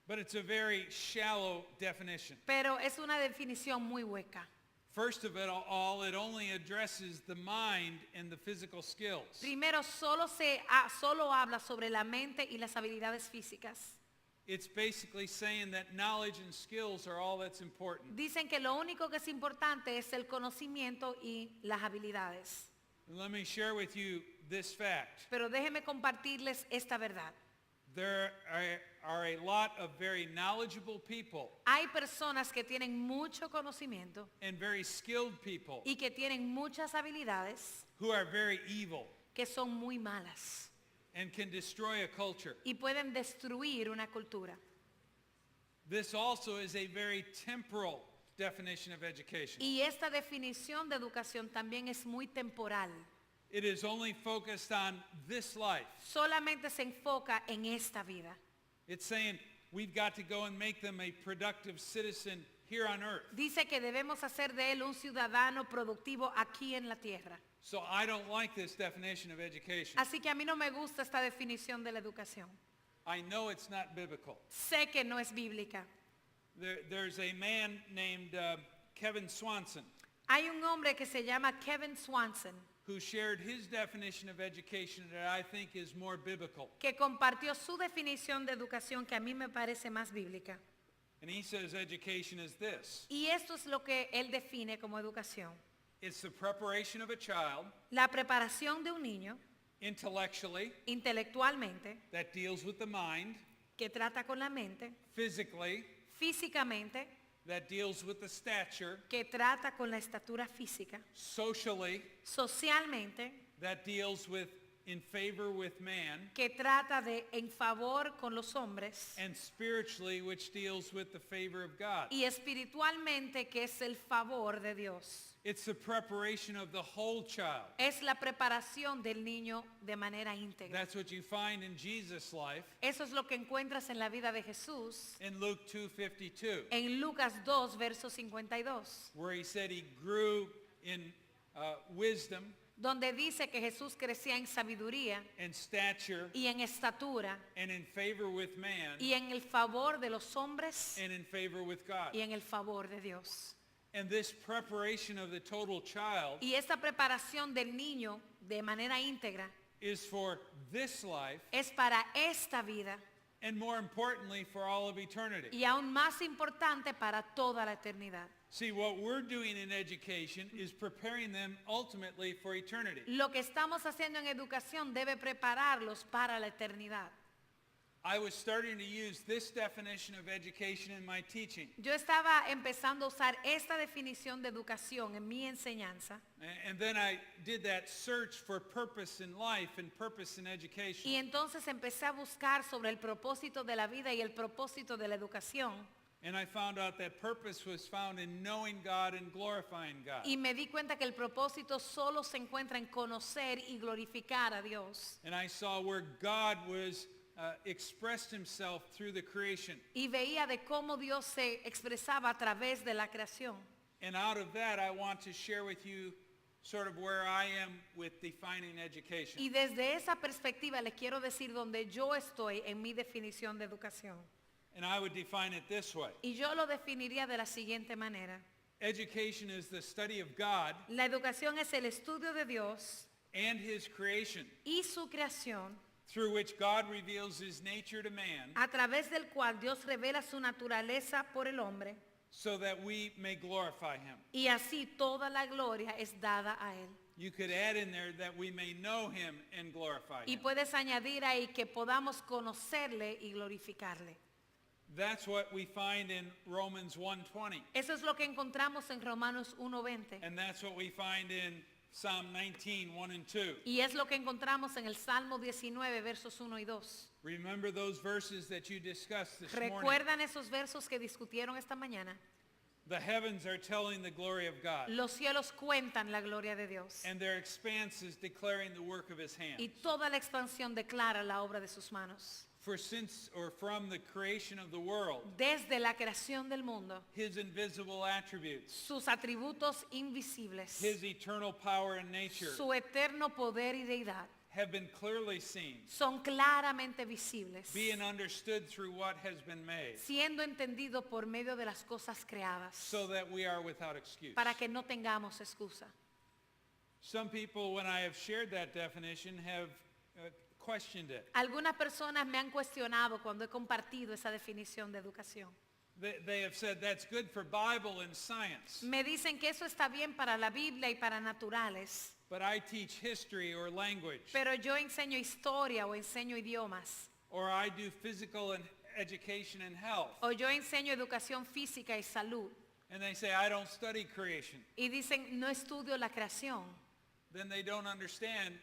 But it's a very shallow definition. pero es una definición muy hueca. First of it all, it only addresses the mind and the physical skills. Primero, solo habla sobre la mente y las habilidades físicas. It's basically saying that knowledge and skills are all that's important. Dicen que lo único que es importante es el conocimiento y las habilidades. And let me share with you this fact. Pero déjeme compartirles esta verdad. There are a lot of very knowledgeable people Hay personas que tienen mucho conocimiento and very skilled people y que tienen muchas habilidades who are very evil que son muy malas and can destroy a culture. y pueden destruir una cultura. This also is a very temporal definition of education. Y esta definición de educación también es muy temporal. It is only focused on this life. Solamente se enfoca en esta vida. It's saying we've got to go and make them a productive citizen here on earth. Dice que debemos hacer de él un ciudadano productivo aquí en la tierra. So I don't like this definition of education. Así que a mí no me gusta esta definición de la educación. I know it's not biblical. Sé que no es bíblica. There's a man named Kevin Swanson Hay un hombre que se llama Kevin Swanson who shared his definition of education that I think is more biblical. que compartió su definición de educación que a mí me parece más bíblica. And he says education is this. Y esto es lo que él define como educación. It's the preparation of a child La preparación de un niño intellectually intelectualmente, that deals with the mind, que trata con la mente, physically físicamente, that deals with the stature, que trata con la estatura física, socially socialmente, that deals with in favor with man, que trata de en favor con los hombres, and spiritually which deals with the favor of God. y espiritualmente, que es el favor de Dios. It's the preparation of the whole child. Es la preparación del niño de manera íntegra. That's what you find in Jesus' life Eso es lo que encuentras en la vida de Jesús in Luke 2:52, en Lucas 2, verso 52, where he said he grew in wisdom donde dice que Jesús crecía en sabiduría and stature y en estatura and in favor with man y en el favor de los hombres and in favor with God. y en el favor de Dios. And this preparation of the total child Y esta preparación del niño de manera íntegra is for this life es para esta vida and more importantly for all of eternity. y aún más importante para toda la eternidad. See, what we're doing in education is preparing them ultimately for eternity. Lo que estamos haciendo en educación debe prepararlos para la eternidad. I was starting to use this definition of education in my teaching. Yo estaba empezando a usar esta definición de educación en mi enseñanza And then I did that search for purpose in life and purpose in education. y entonces empecé a buscar sobre el propósito de la vida y el propósito de la educación And I found out that purpose was found in knowing God and glorifying God. y me di cuenta que el propósito solo se encuentra en conocer y glorificar a Dios. And I saw where God was expressed himself through the creation. Y veía de cómo Dios se expresaba a través de la creación. And out of that, I want to share with you sort of where I am with defining education. Y desde esa perspectiva les quiero decir donde yo estoy en mi definición de educación. And I would define it this way. Y yo lo definiría de la siguiente manera. Education is the study of God La educación es el estudio de Dios and his creation, y su creación, through which God reveals his nature to man a través del cual Dios revela su naturaleza por el hombre, so that we may glorify him. y así toda la gloria es dada a él. You could add in there that we may know him and glorify Y him. puedes añadir ahí que podamos conocerle y glorificarle. That's what we find in Romans 1:20. Eso es lo que encontramos en Romanos 1:20. And that's what we find in Psalm 19:1 and 2. Y es lo que encontramos en el Salmo 19, versos 1 y 2. Remember those verses that you discussed this morning. ¿Recuerdan esos versos que discutieron esta mañana? The heavens are telling the glory of God, Los cielos cuentan la gloria de Dios. and their expanse is declaring the work of his hand. Y toda la expansión declara la obra de sus manos. For since or from the creation of the world, Desde la creación del mundo, his invisible attributes, sus atributos invisibles, his eternal power and nature su eterno poder y deidad, have been clearly seen, son claramente visibles, being understood through what has been made, siendo entendido por medio de las cosas creadas, so that we are without excuse. para que no tengamos excusa. Some people, when I have shared that definition, have questioned it. Algunas personas me han cuestionado cuando he compartido esa definición de educación. They have said that's good for Bible and science, Me dicen que eso está bien para la Biblia y para naturales, but I teach history or language, pero yo enseño historia o enseño idiomas, or I do physical and education and health. o yo enseño educación física y salud. And they say, I don't study creation. Y dicen, no estudio la creación. Then they don't understand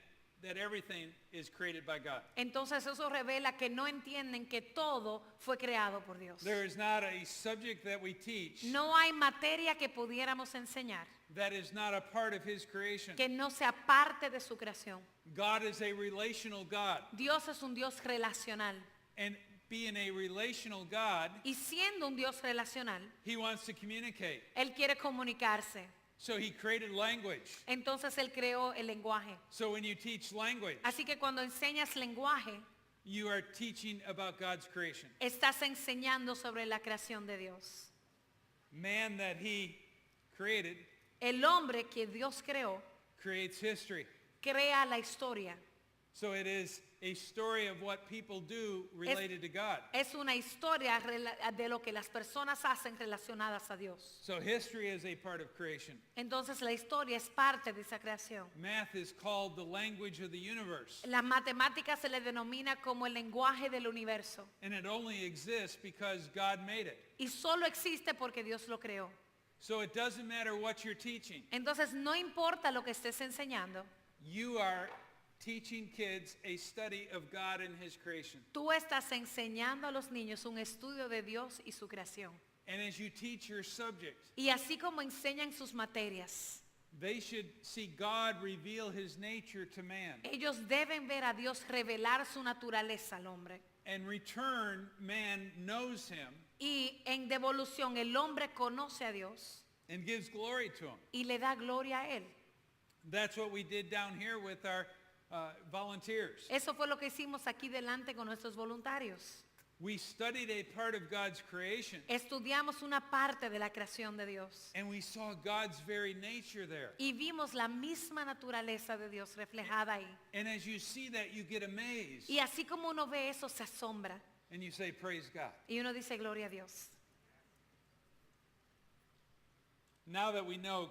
that everything is created by God. Entonces eso revela que no entienden que todo fue creado por Dios. There is not a subject that we teach No hay materia que pudiéramos enseñar that is not a part of his creation. que no sea parte de su creación. God is a relational God. Dios es un Dios relacional. And being a relational God, Y siendo un Dios relacional, he wants to communicate. Él quiere comunicarse. So he created language. Entonces Él creó el lenguaje. So when you teach language, Así que cuando enseñas lenguaje, you are teaching about God's creation. estás enseñando sobre la creación de Dios. Man that he created El hombre que Dios creó, creates history. crea la historia. So it is a story of what people do related to God. Es una historia de lo que las personas hacen relacionadas a Dios. So history is a part of creation. Entonces la historia es parte de esa creación. Math is called the language of the universe. Las matemáticas se le denomina como el lenguaje del universo. And it only exists because God made it. Y solo existe porque Dios lo creó. So it doesn't matter what you're teaching. Entonces no importa lo que estés enseñando. You are teaching kids a study of God and his creation. Tú estás enseñando a los niños un estudio de Dios y su creación. And as you teach your subject, Y así como enseñan sus materias, They should see God reveal his nature to man. Ellos deben ver a Dios revelar su naturaleza al hombre. And return, man knows him Y en devolución el hombre conoce a Dios and gives glory to him. y le da gloria a Él. That's what we did down here with our volunteers. Eso fue lo que hicimos aquí delante con nuestros voluntarios. We studied a part of God's creation, Estudiamos una parte de la creación de Dios and we saw God's very nature there. y vimos la misma naturaleza de Dios reflejada ahí. And as you see that, you get amazed, Y así como uno ve eso, se asombra and you say, praise God. y uno dice gloria a Dios. Now that we know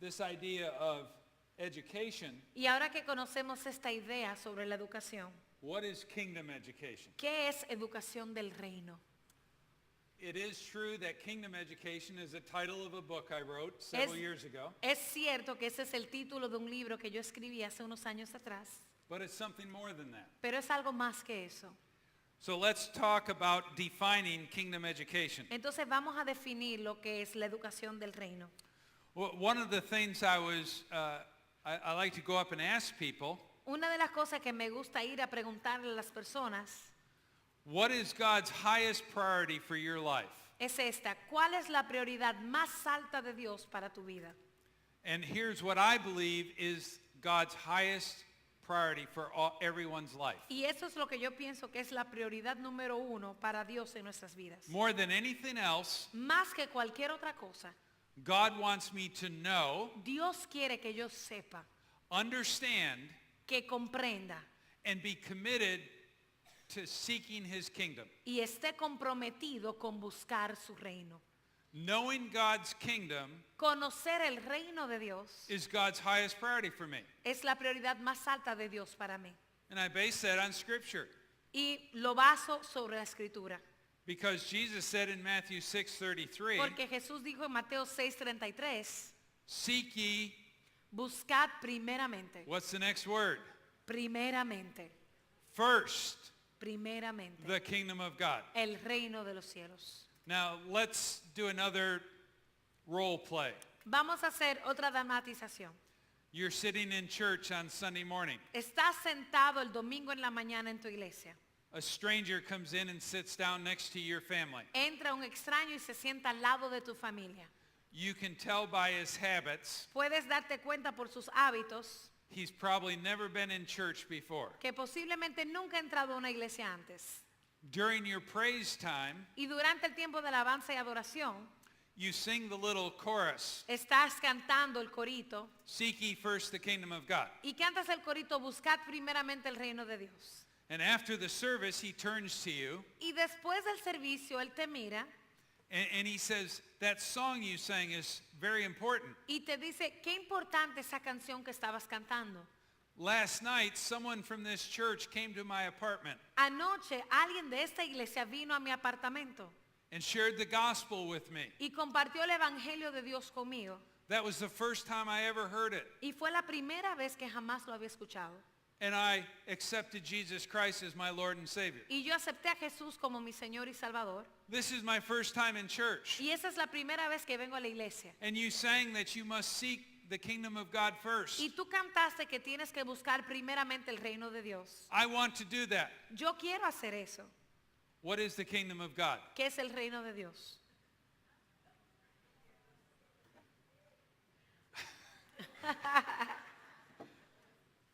this idea of education, Y ahora que conocemos esta idea sobre la educación, what is kingdom education? ¿qué es educación del reino? It is true that kingdom education is the title of a book I wrote several years ago, Es cierto que ese es el título de un libro que yo escribí hace unos años atrás, but it's something more than that. pero es algo más que eso. So let's talk about defining kingdom education. Entonces vamos a definir lo que es la educación del reino. One of the things I like to go up and ask people, Una de las cosas que me gusta ir a preguntarle a las personas what is God's highest priority for your life? es esta: ¿cuál es la prioridad más alta de Dios para tu vida? And here's what I believe is God's highest priority for everyone's life. Y eso es lo que yo pienso que es la prioridad número uno para Dios en nuestras vidas. More than anything else, Más que cualquier otra cosa, God wants me to know, Dios quiere que yo sepa, understand, que comprenda and be committed to seeking his kingdom. y esté comprometido con buscar su reino. Knowing God's kingdom Conocer el reino de Dios is God's highest priority for me. es la prioridad más alta de Dios para mí. And I base that on Scripture. Y lo baso sobre la escritura. Because Jesus said in Matthew 6:33, Porque Jesús dijo en Mateo 6:33, seek ye, buscad primeramente, what's the next word? primeramente, First, primeramente, the kingdom of God. el reino de los cielos. Now, let's do another role play. Vamos a hacer otra dramatización. You're sitting in church on Sunday morning. Estás sentado el domingo en la mañana en tu iglesia. A stranger comes in and sits down next to your family. Entra un extraño y se sienta al lado de tu familia. You can tell by his habits, Puedes darte cuenta por sus hábitos he's probably never been in church before. que posiblemente nunca ha entrado a una iglesia antes. During your praise time, Y durante el tiempo de alabanza y adoración, you sing the little chorus, estás cantando el corito seek ye first the kingdom of God. y cantas el corito, buscad primeramente el reino de Dios. And after the service, he turns to you Y después del servicio, Él te mira and he says, that song you sang is very important. y te dice, qué importante esa canción que estabas cantando. Last night, someone from this church came to my apartment Anoche alguien de esta iglesia vino a mi apartamento and shared the gospel with me. y compartió el evangelio de Dios conmigo. That was the first time I ever heard it. Y fue la primera vez que jamás lo había escuchado. And I accepted Jesus Christ as my Lord and Savior. Y yo acepté a Jesús como mi Señor y Salvador. This is my first time in church. Y esa es la primera vez que vengo a la iglesia. And you sang that you must seek the kingdom of God first. Y tú cantaste que tienes que buscar primeramente el reino de Dios. I want to do that. Yo quiero hacer eso. What is the kingdom of God? ¿Qué es el reino de Dios?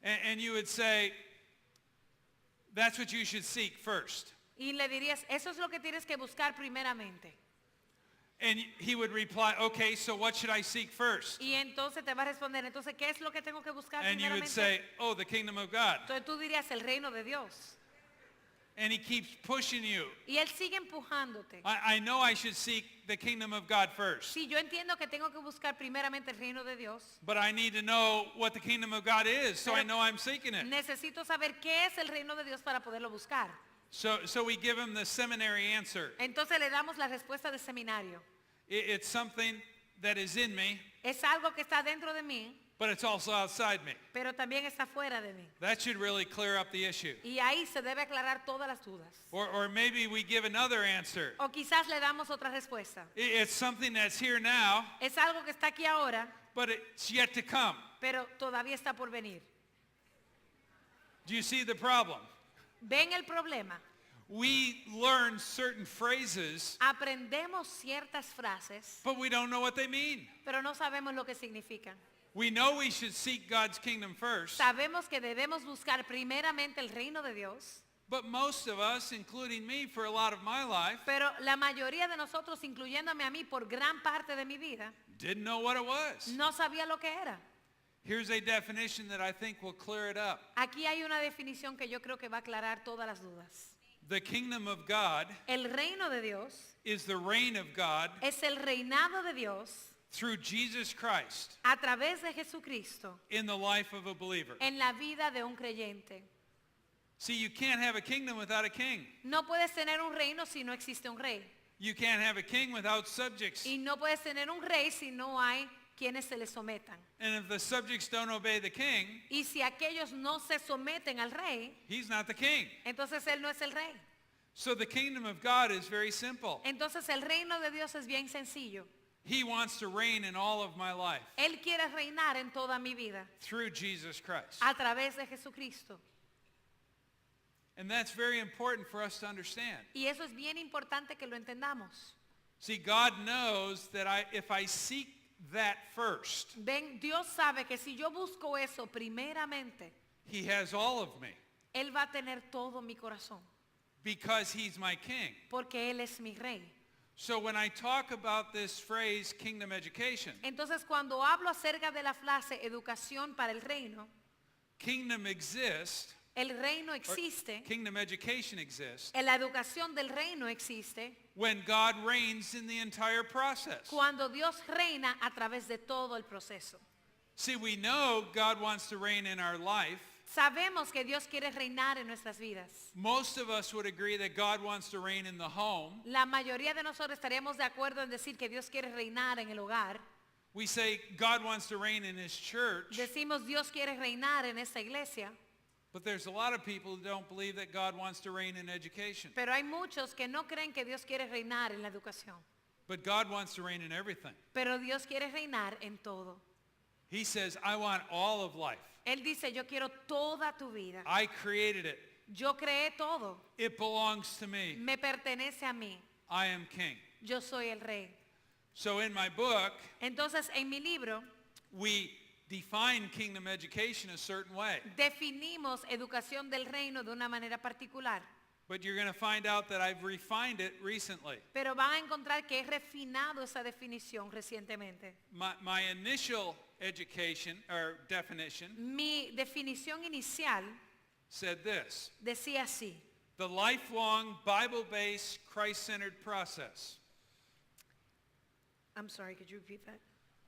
And you would say, that's what you should seek first. Y le dirías, eso es lo que tienes que buscar primeramente. And he would reply, okay, so what should I seek first? Y entonces te va a responder, entonces, ¿qué es lo que tengo que buscar And you would primeramente? say, oh, the kingdom of God. Entonces tú dirías, el reino de Dios. And he keeps pushing you. Y Él sigue empujándote. I know I should seek the kingdom of God first. Sí, yo entiendo que tengo que buscar primeramente el reino de Dios. But I need to know what the kingdom of God is so I Pero know I'm seeking it. necesito saber qué es el reino de Dios para poderlo buscar. So we give him the seminary answer. Entonces le damos la respuesta de seminario. It's something that is in me, Es algo que está dentro de mí, but it's also outside me. pero también está fuera de mí. That should really clear up the issue. Y ahí se debe aclarar todas las dudas. Or maybe we give another answer. O quizás le damos otra respuesta. It's something that's here now, Es algo que está aquí ahora, but it's yet to come. pero todavía está por venir. Do you see the problem? ¿Ven el problema? We learn certain phrases, Aprendemos ciertas frases, but we don't know what they mean. pero no sabemos lo que significan. We know we should seek God's kingdom first, Sabemos que debemos buscar primeramente el reino de Dios, but most of us, including me for a lot of my life, pero la mayoría de nosotros, incluyéndome a mí por gran parte de mi vida, didn't know what it was. no sabía lo que era. Here's a definition that I think will clear it up. Aquí hay una definición que yo creo que va a aclarar todas las dudas. The kingdom of God El reino de Dios is the reign of God es el reinado de Dios through Jesus Christ a través de Jesucristo in the life of a believer. en la vida de un creyente. See, you can't have a kingdom without a king. No puedes tener un reino si no existe un rey. You can't have a king without subjects. Y no puedes tener un rey si no hay quienes se le sometan. And if the subjects don't obey the king, Y si aquellos no se someten al rey, he's not the king. entonces él no es el rey. So the kingdom of God is very simple. Entonces el reino de Dios es bien sencillo. He wants to reign in all of my life Él quiere reinar en toda mi vida through Jesus Christ. a través de Jesucristo. And that's very important for us to understand. Y eso es bien importante que lo entendamos. See, God knows that if I seek that first, Ven, Dios sabe que si yo busco eso primeramente, he has all of me Él va a tener todo mi corazón, because he's my king. porque Él es mi rey. So when I talk about this phrase, kingdom education, Entonces cuando hablo acerca de la frase educación para el reino, kingdom exists, el reino or existe, kingdom education exists, la educación del reino existe when God reigns in the entire process. cuando Dios reina a través de todo el proceso. See, we know God wants to reign in our life. Sabemos que Dios quiere reinar en nuestras vidas. Most of us would agree that God wants to reign in the home. La mayoría de nosotros estaríamos de acuerdo en decir que Dios quiere reinar en el hogar. We say God wants to reign in his church, Decimos Dios quiere reinar en esta iglesia, but there's a lot of people who don't believe that God wants to reign in education. pero hay muchos que no creen que Dios quiere reinar en la educación. But God wants to reign in everything. Pero Dios quiere reinar en todo. He says, I want all of life. Él dice, yo quiero toda tu vida. I created it. Yo creé todo. It belongs to me. Me pertenece a mí. I am king. Yo soy el rey. So in my book, Entonces, en mi libro, we define kingdom education a certain way. definimos educación del reino de una manera particular. But you're going to find out that I've refined it recently. Pero van a encontrar que he refinado esa definición recientemente. My initial education or definition Mi definición inicial said this: decía así: the lifelong Bible-based Christ-centered process. I'm sorry, could you repeat that?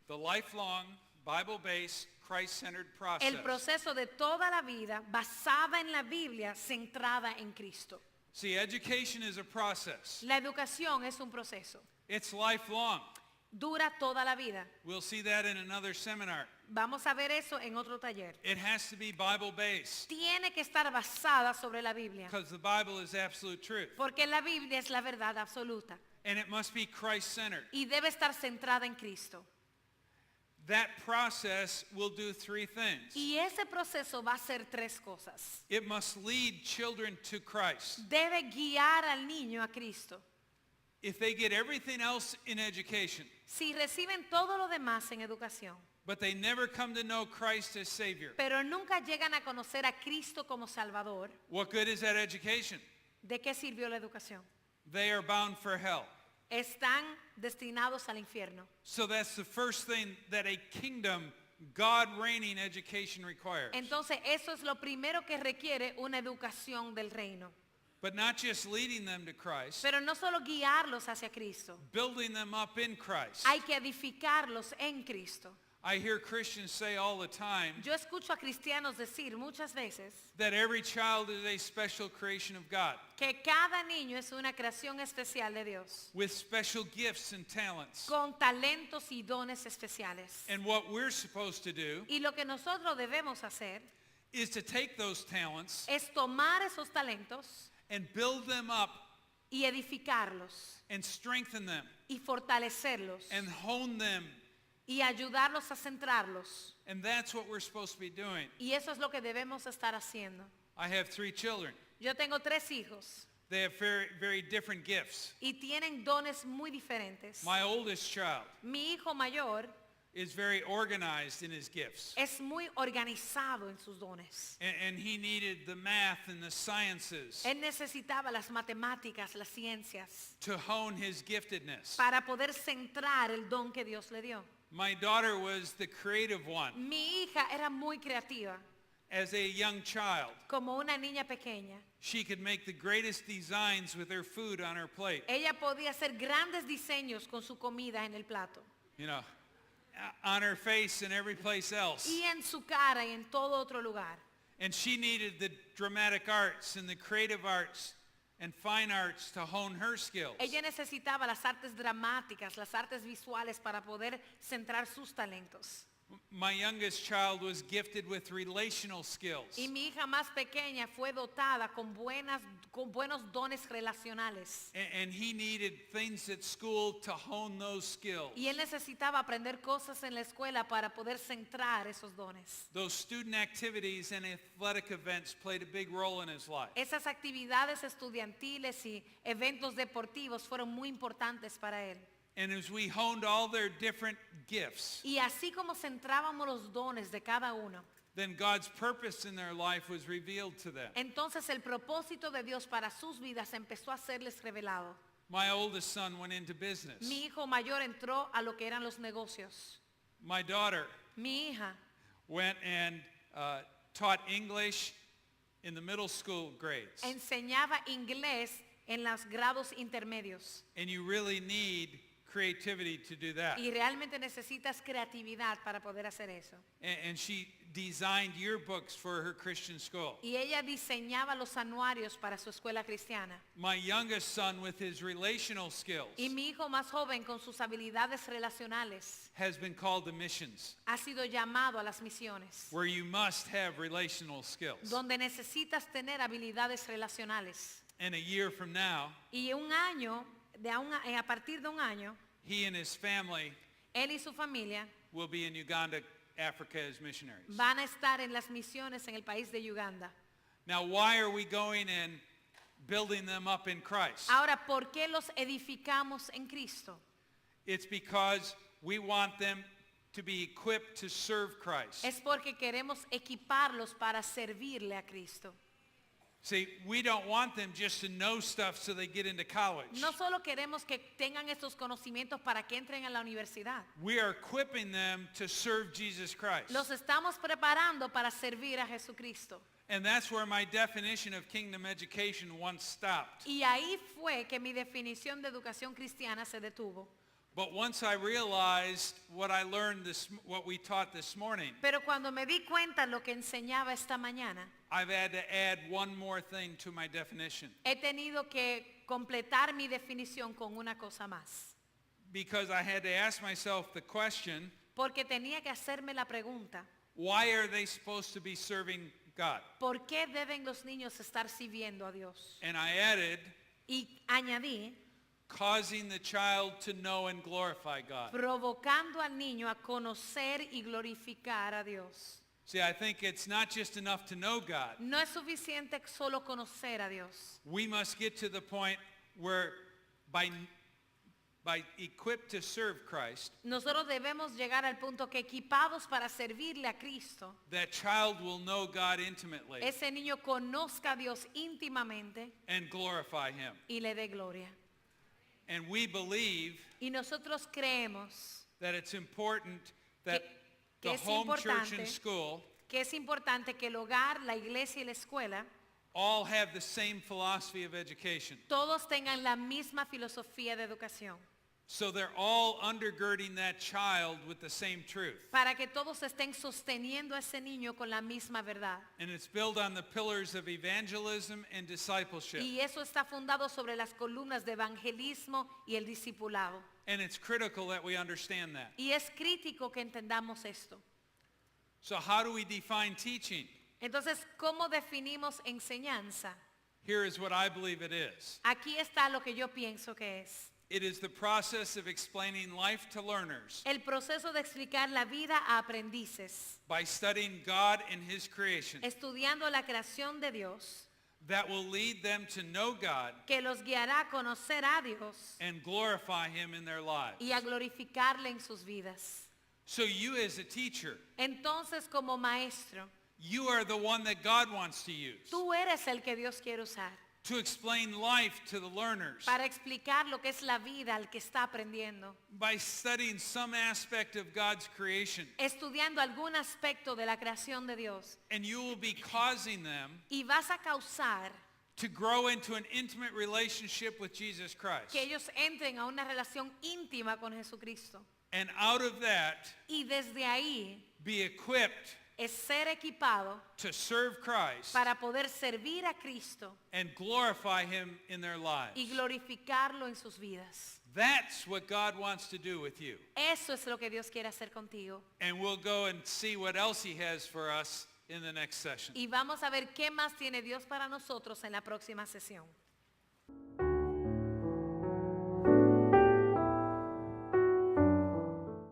The lifelong Bible-based Christ-centered process. El proceso de toda la vida basada en la Biblia, centrada en Cristo. See, education is a process. La educación es un proceso. It's lifelong. Dura toda la vida. We'll see that in another seminar. Vamos a ver eso en otro taller. It has to be Bible-based Tiene que estar basada sobre la Biblia, because the Bible is absolute truth. porque la Biblia es la verdad absoluta And it must be Christ-centered. y debe estar centrada en Cristo. That process will do three things. Y ese proceso va a hacer tres cosas. It must lead children to Christ. Debe guiar al niño a Cristo. If they get everything else in education, Si reciben todo lo demás en educación, but they never come to know Christ as Savior, pero nunca llegan a conocer a Cristo como Salvador, what good is that education? ¿de qué sirvió la educación? They are bound for hell. Están destinados al infierno. So that's the first thing that a kingdom, God reigning education requires. Entonces eso es lo primero que requiere una educación del reino. But not just leading them to Christ, Pero no solo guiarlos hacia Cristo, building them up in Christ. hay que edificarlos en Cristo. I hear Christians say all the time Yo escucho a cristianos decir muchas veces that every child is a special creation of God que cada niño es una creación especial de Dios, with special gifts and talents. con talentos y dones especiales. And what we're supposed to do Y lo que nosotros debemos hacer is to take those talents es tomar esos talentos and build them up y edificarlos and strengthen them y fortalecerlos and hone them y ayudarlos a centrarlos. And that's what we're supposed to be doing. Y eso es lo que debemos estar haciendo. I have 3 children. Yo tengo 3 hijos They have very, very different gifts. y tienen dones muy diferentes. My oldest child Mi hijo mayor is very organized in his gifts. es muy organizado en sus dones. And he needed the math and the sciences Él necesitaba las matemáticas, las ciencias, to hone his giftedness. para poder centrar el don que Dios le dio. My daughter was the creative one. Mi hija era muy creativa. As a young child, Como una niña pequeña, she could make the greatest designs with her food on her plate. ella podía hacer grandes diseños con su comida en el plato. You know, on her face and every place else. Y en su cara y en todo otro lugar. And she needed the dramatic arts and the creative arts and fine arts to hone her skills. Ella necesitaba las artes dramáticas, las artes visuales para poder centrar sus talentos. My youngest child was gifted with relational skills. Y mi hija más pequeña fue dotada con buenos dones relacionales. And he needed things at school to hone those skills. Y él necesitaba aprender cosas en la escuela para poder centrar esos dones. Those student activities and athletic events played a big role in his life. Esas actividades estudiantiles y eventos deportivos fueron muy importantes para él. And as we honed all their different gifts, Y así como centrábamos los dones de cada uno, then God's purpose in their life was revealed to them. entonces el propósito de Dios para sus vidas empezó a serles revelado. My oldest son went into business. Mi hijo mayor entró a lo que eran los negocios. My daughter Mi hija went and taught English in the middle school grades. enseñaba inglés en los grados intermedios. And you really need creativity to do that. Y realmente necesitas creatividad para poder hacer eso. And she designed yearbooks for her Christian school. Y ella diseñaba los anuarios para su escuela cristiana. My youngest son, with his relational skills, Y mi hijo más joven, con sus habilidades relacionales, has been called to missions, ha sido llamado a las misiones, where you must have relational skills. donde necesitas tener habilidades relacionales. And a year from now, Y un año, a partir de un año, he and his family él y su familia will be in Uganda, Africa as missionaries. van a estar en las misiones en el país de Uganda. Now, why are we going and building them up in Christ? Ahora, ¿por qué los edificamos en Cristo? It's because we want them to be equipped to serve Christ. Es porque queremos equiparlos para servirle a Cristo. See, we don't want them just to know stuff so they get into college. No solo queremos que tengan estos conocimientos para que entren a la universidad. We are equipping them to serve Jesus Christ. Los estamos preparando para servir a Jesucristo. And that's where my definition of kingdom education once stopped. Y ahí fue que mi definición de educación cristiana se detuvo. But once I realized what I learned what we taught this morning, Pero cuando me di cuenta lo que enseñaba esta mañana, I've had to add one more thing to my definition. he tenido que completar mi definición con una cosa más. Because I had to ask myself the question, Porque tenía que hacerme la pregunta, why are they supposed to be serving God? ¿por qué deben los niños estar sirviendo a Dios? And I added, Y añadí, causing the child to know and glorify God. provocando al niño a conocer y glorificar a Dios. See, I think it's not just enough to know God. No es suficiente solo conocer a Dios. We must get to the point where by equipped to serve Christ, Nosotros debemos llegar al punto que equipados para servirle a Cristo, that child will know God intimately ese niño conozca a Dios íntimamente and glorify Him. y le dé gloria. And we believe Y nosotros creemos that it's important that que the es home church and importante school que es importante que el hogar, la iglesia y la escuela all have the same philosophy of education. todos tengan la misma filosofía de educación, So they're all undergirding that child with the same truth. para que todos estén sosteniendo a ese niño con la misma verdad. And it's built on the pillars of evangelism and discipleship. Y eso está fundado sobre las columnas de evangelismo y el discipulado. And it's critical that we understand that. Y es crítico que entendamos esto. So how do we define teaching? Entonces, ¿cómo definimos enseñanza? Here is what I believe it is. Aquí está lo que yo pienso que es. It is the process of explaining life to learners El proceso de explicar la vida a aprendices, by studying God and his creation estudiando la creación de Dios, that will lead them to know God que los guiará a conocer a Dios and glorify him in their lives. y a glorificarle en sus vidas. So you as a teacher, Entonces, como maestro, you are the one that God wants to use tú eres el que Dios quiere usar to explain life to the learners para explicar lo que es la vida al que está aprendiendo, by studying some aspect of God's creation. estudiando algún aspecto de la creación de Dios. And you will be causing them Y vas a causar to grow into an intimate relationship with Jesus Christ. que ellos entren a una relación íntima con Jesucristo. And out of that, Y desde ahí be equipped es ser equipado to serve Christ para poder servir a Cristo and glorify him in their y lives. glorificarlo en sus vidas. That's what God wants to do with you. Eso es lo que Dios quiere hacer contigo. And we'll go and see what else he has for us in the next session. Y vamos a ver qué más tiene Dios para nosotros en la próxima sesión.